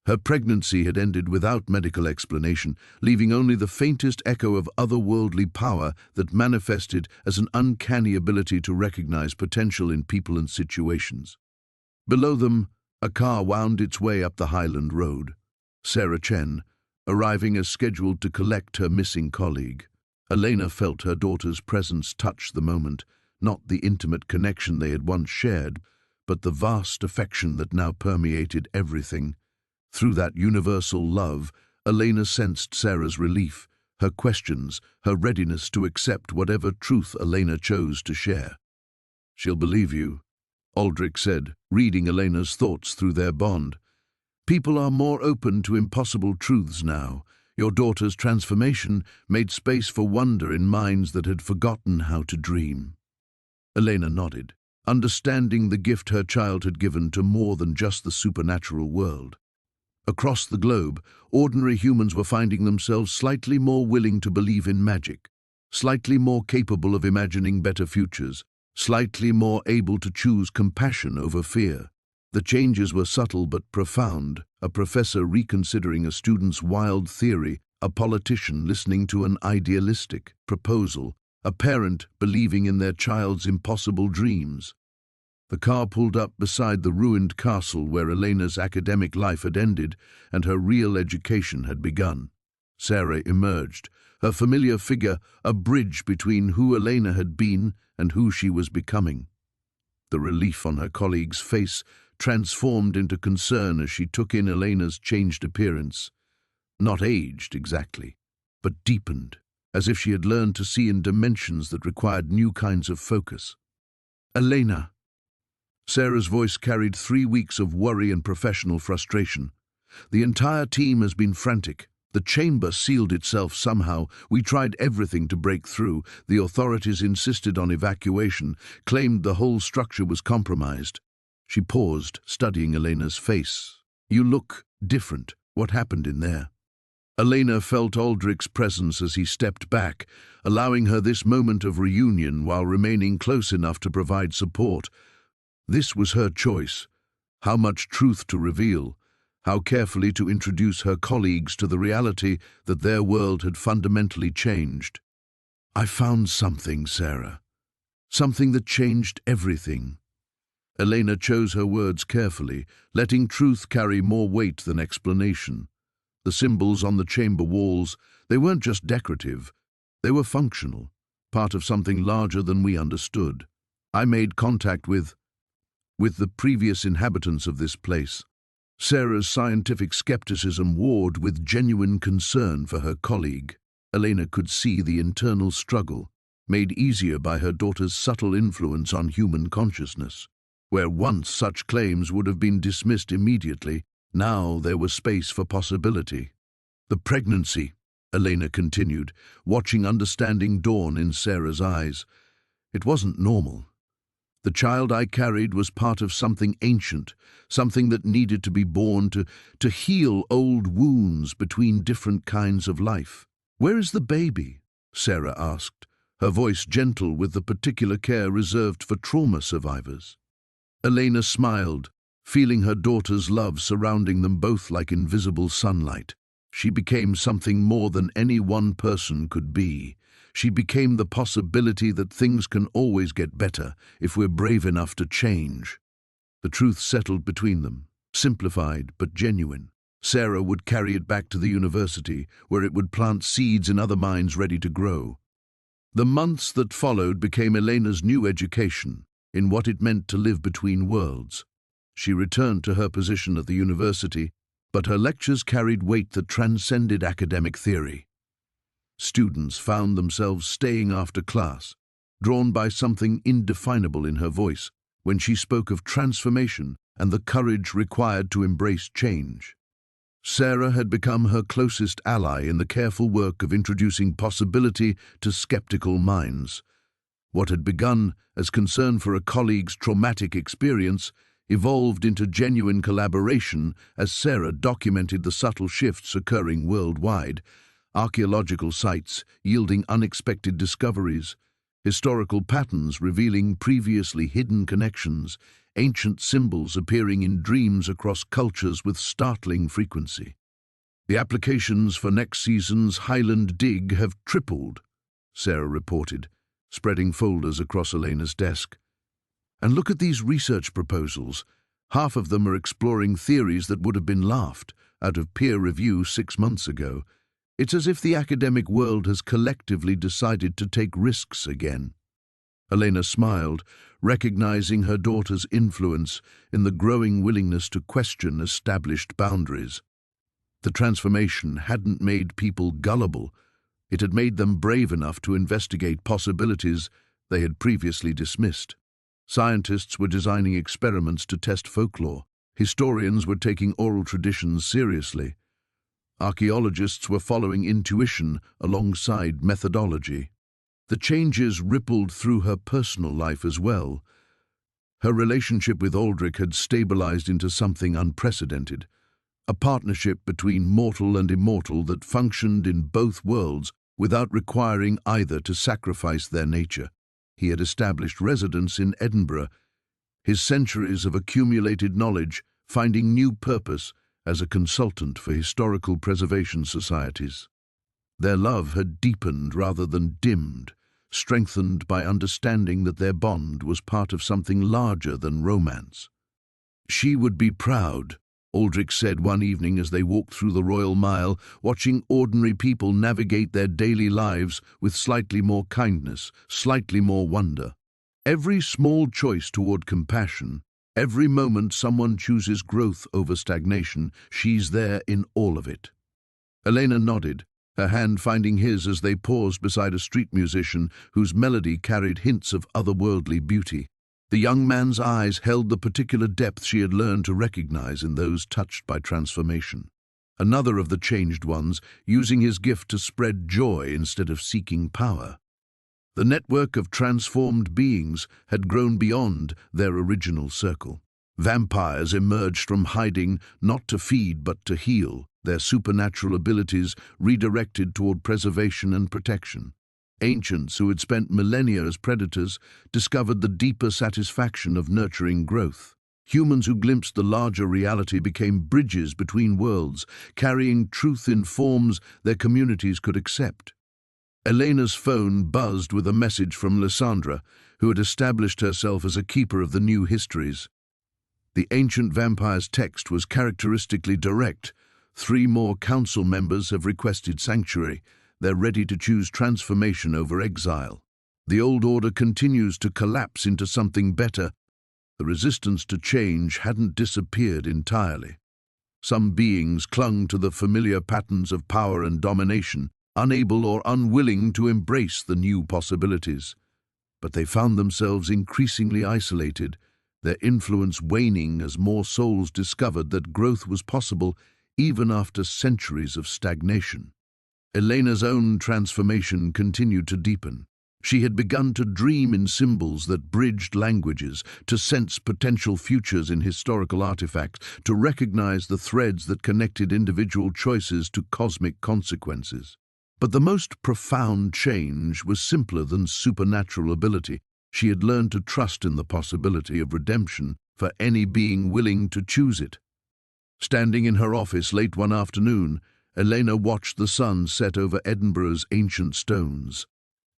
Her pregnancy had ended without medical explanation, leaving only the faintest echo of otherworldly power that manifested as an uncanny ability to recognize potential in people and situations. Below them, a car wound its way up the Highland Road. Sarah Chen, arriving as scheduled to collect her missing colleague. Elena felt her daughter's presence touch the moment, not the intimate connection they had once shared, but the vast affection that now permeated everything. Through that universal love, Elena sensed Sarah's relief, her questions, her readiness to accept whatever truth Elena chose to share. "She'll believe you," Aldrich said, reading Elena's thoughts through their bond. "People are more open to impossible truths now. Your daughter's transformation made space for wonder in minds that had forgotten how to dream." Elena nodded, understanding the gift her child had given to more than just the supernatural world. Across the globe, ordinary humans were finding themselves slightly more willing to believe in magic, slightly more capable of imagining better futures, slightly more able to choose compassion over fear. The changes were subtle but profound, a professor reconsidering a student's wild theory, a politician listening to an idealistic proposal, a parent believing in their child's impossible dreams. The car pulled up beside the ruined castle where Elena's academic life had ended and her real education had begun. Sarah emerged, her familiar figure a bridge between who Elena had been and who she was becoming. The relief on her colleague's face transformed into concern as she took in Elena's changed appearance. Not aged exactly, but deepened, as if she had learned to see in dimensions that required new kinds of focus. Elena. Sarah's voice carried 3 weeks of worry and professional frustration. The entire team has been frantic. The chamber sealed itself somehow. We tried everything to break through. The authorities insisted on evacuation, claimed the whole structure was compromised. She paused, studying Elena's face. You look different. What happened in there? Elena felt Aldrich's presence as he stepped back, allowing her this moment of reunion while remaining close enough to provide support. This was her choice. How much truth to reveal, how carefully to introduce her colleagues to the reality that their world had fundamentally changed. I found something, Sarah. Something that changed everything. Elena chose her words carefully, letting truth carry more weight than explanation. The symbols on the chamber walls, they weren't just decorative. They were functional, part of something larger than we understood. I made contact with the previous inhabitants of this place. Sarah's scientific skepticism warred with genuine concern for her colleague. Elena could see the internal struggle, made easier by her daughter's subtle influence on human consciousness. Where once such claims would have been dismissed immediately, now there was space for possibility. The pregnancy, Elena continued, watching understanding dawn in Sarah's eyes. It wasn't normal. The child I carried was part of something ancient, something that needed to be born to heal old wounds between different kinds of life. Where is the baby? Sarah asked, her voice gentle with the particular care reserved for trauma survivors. Elena smiled, feeling her daughter's love surrounding them both like invisible sunlight. She became something more than any one person could be. She became the possibility that things can always get better if we're brave enough to change. The truth settled between them, simplified but genuine. Sarah would carry it back to the university, where it would plant seeds in other minds ready to grow. The months that followed became Elena's new education in what it meant to live between worlds. She returned to her position at the university, but her lectures carried weight that transcended academic theory. Students found themselves staying after class, drawn by something indefinable in her voice when she spoke of transformation and the courage required to embrace change. Sarah had become her closest ally in the careful work of introducing possibility to skeptical minds. What had begun as concern for a colleague's traumatic experience evolved into genuine collaboration as Sarah documented the subtle shifts occurring worldwide, archaeological sites yielding unexpected discoveries, historical patterns revealing previously hidden connections, ancient symbols appearing in dreams across cultures with startling frequency. The applications for next season's Highland Dig have tripled, Sarah reported, spreading folders across Elena's desk. And look at these research proposals. Half of them are exploring theories that would have been laughed out of peer review 6 months ago. It's as if the academic world has collectively decided to take risks again. Elena smiled, recognizing her daughter's influence in the growing willingness to question established boundaries. The transformation hadn't made people gullible. It had made them brave enough to investigate possibilities they had previously dismissed. Scientists were designing experiments to test folklore. Historians were taking oral traditions seriously. Archaeologists were following intuition alongside methodology. The changes rippled through her personal life as well. Her relationship with Aldrich had stabilized into something unprecedented, a partnership between mortal and immortal that functioned in both worlds without requiring either to sacrifice their nature. He had established residence in Edinburgh, his centuries of accumulated knowledge finding new purpose as a consultant for historical preservation societies. Their love had deepened rather than dimmed, strengthened by understanding that their bond was part of something larger than romance. She would be proud, Aldrich said one evening as they walked through the Royal Mile, watching ordinary people navigate their daily lives with slightly more kindness, slightly more wonder. Every small choice toward compassion, every moment someone chooses growth over stagnation, she's there in all of it. Elena nodded, her hand finding his as they paused beside a street musician whose melody carried hints of otherworldly beauty. The young man's eyes held the particular depth she had learned to recognize in those touched by transformation. Another of the changed ones, using his gift to spread joy instead of seeking power. The network of transformed beings had grown beyond their original circle. Vampires emerged from hiding not to feed but to heal, their supernatural abilities redirected toward preservation and protection. Ancients who had spent millennia as predators discovered the deeper satisfaction of nurturing growth. Humans who glimpsed the larger reality became bridges between worlds, carrying truth in forms their communities could accept. Elena's phone buzzed with a message from Lysandra, who had established herself as a keeper of the new histories. The ancient vampire's text was characteristically direct. 3 more council members have requested sanctuary. They're ready to choose transformation over exile. The old order continues to collapse into something better. The resistance to change hadn't disappeared entirely. Some beings clung to the familiar patterns of power and domination, unable or unwilling to embrace the new possibilities. But they found themselves increasingly isolated, their influence waning as more souls discovered that growth was possible even after centuries of stagnation. Elena's own transformation continued to deepen. She had begun to dream in symbols that bridged languages, to sense potential futures in historical artifacts, to recognize the threads that connected individual choices to cosmic consequences. But the most profound change was simpler than supernatural ability. She had learned to trust in the possibility of redemption for any being willing to choose it. Standing in her office late one afternoon, Elena watched the sun set over Edinburgh's ancient stones.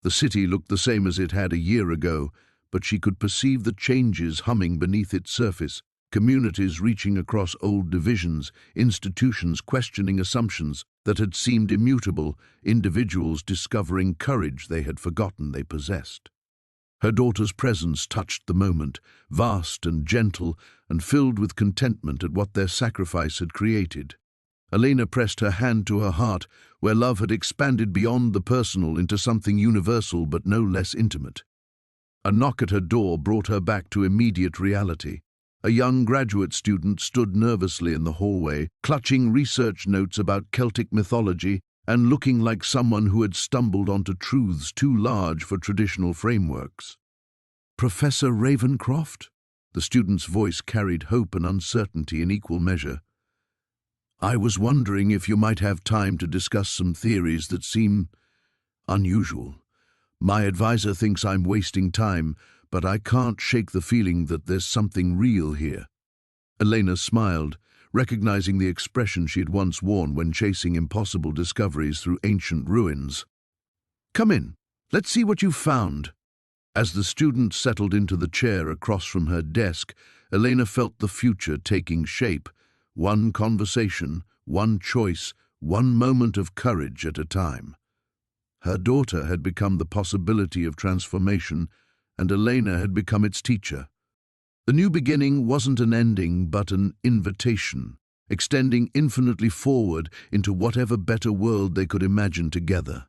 The city looked the same as it had a year ago, but she could perceive the changes humming beneath its surface, communities reaching across old divisions, institutions questioning assumptions that had seemed immutable, individuals discovering courage they had forgotten they possessed. Her daughter's presence touched the moment, vast and gentle, and filled with contentment at what their sacrifice had created. Elena pressed her hand to her heart, where love had expanded beyond the personal into something universal but no less intimate. A knock at her door brought her back to immediate reality. A young graduate student stood nervously in the hallway, clutching research notes about Celtic mythology and looking like someone who had stumbled onto truths too large for traditional frameworks. "Professor Ravencroft?" The student's voice carried hope and uncertainty in equal measure. "I was wondering if you might have time to discuss some theories that seem unusual. My advisor thinks I'm wasting time, but I can't shake the feeling that there's something real here." Elena smiled, recognizing the expression she had once worn when chasing impossible discoveries through ancient ruins. "Come in. Let's see what you've found." As the student settled into the chair across from her desk, Elena felt the future taking shape. One conversation, one choice, one moment of courage at a time. Her daughter had become the possibility of transformation, and Elena had become its teacher. The new beginning wasn't an ending, but an invitation, extending infinitely forward into whatever better world they could imagine together.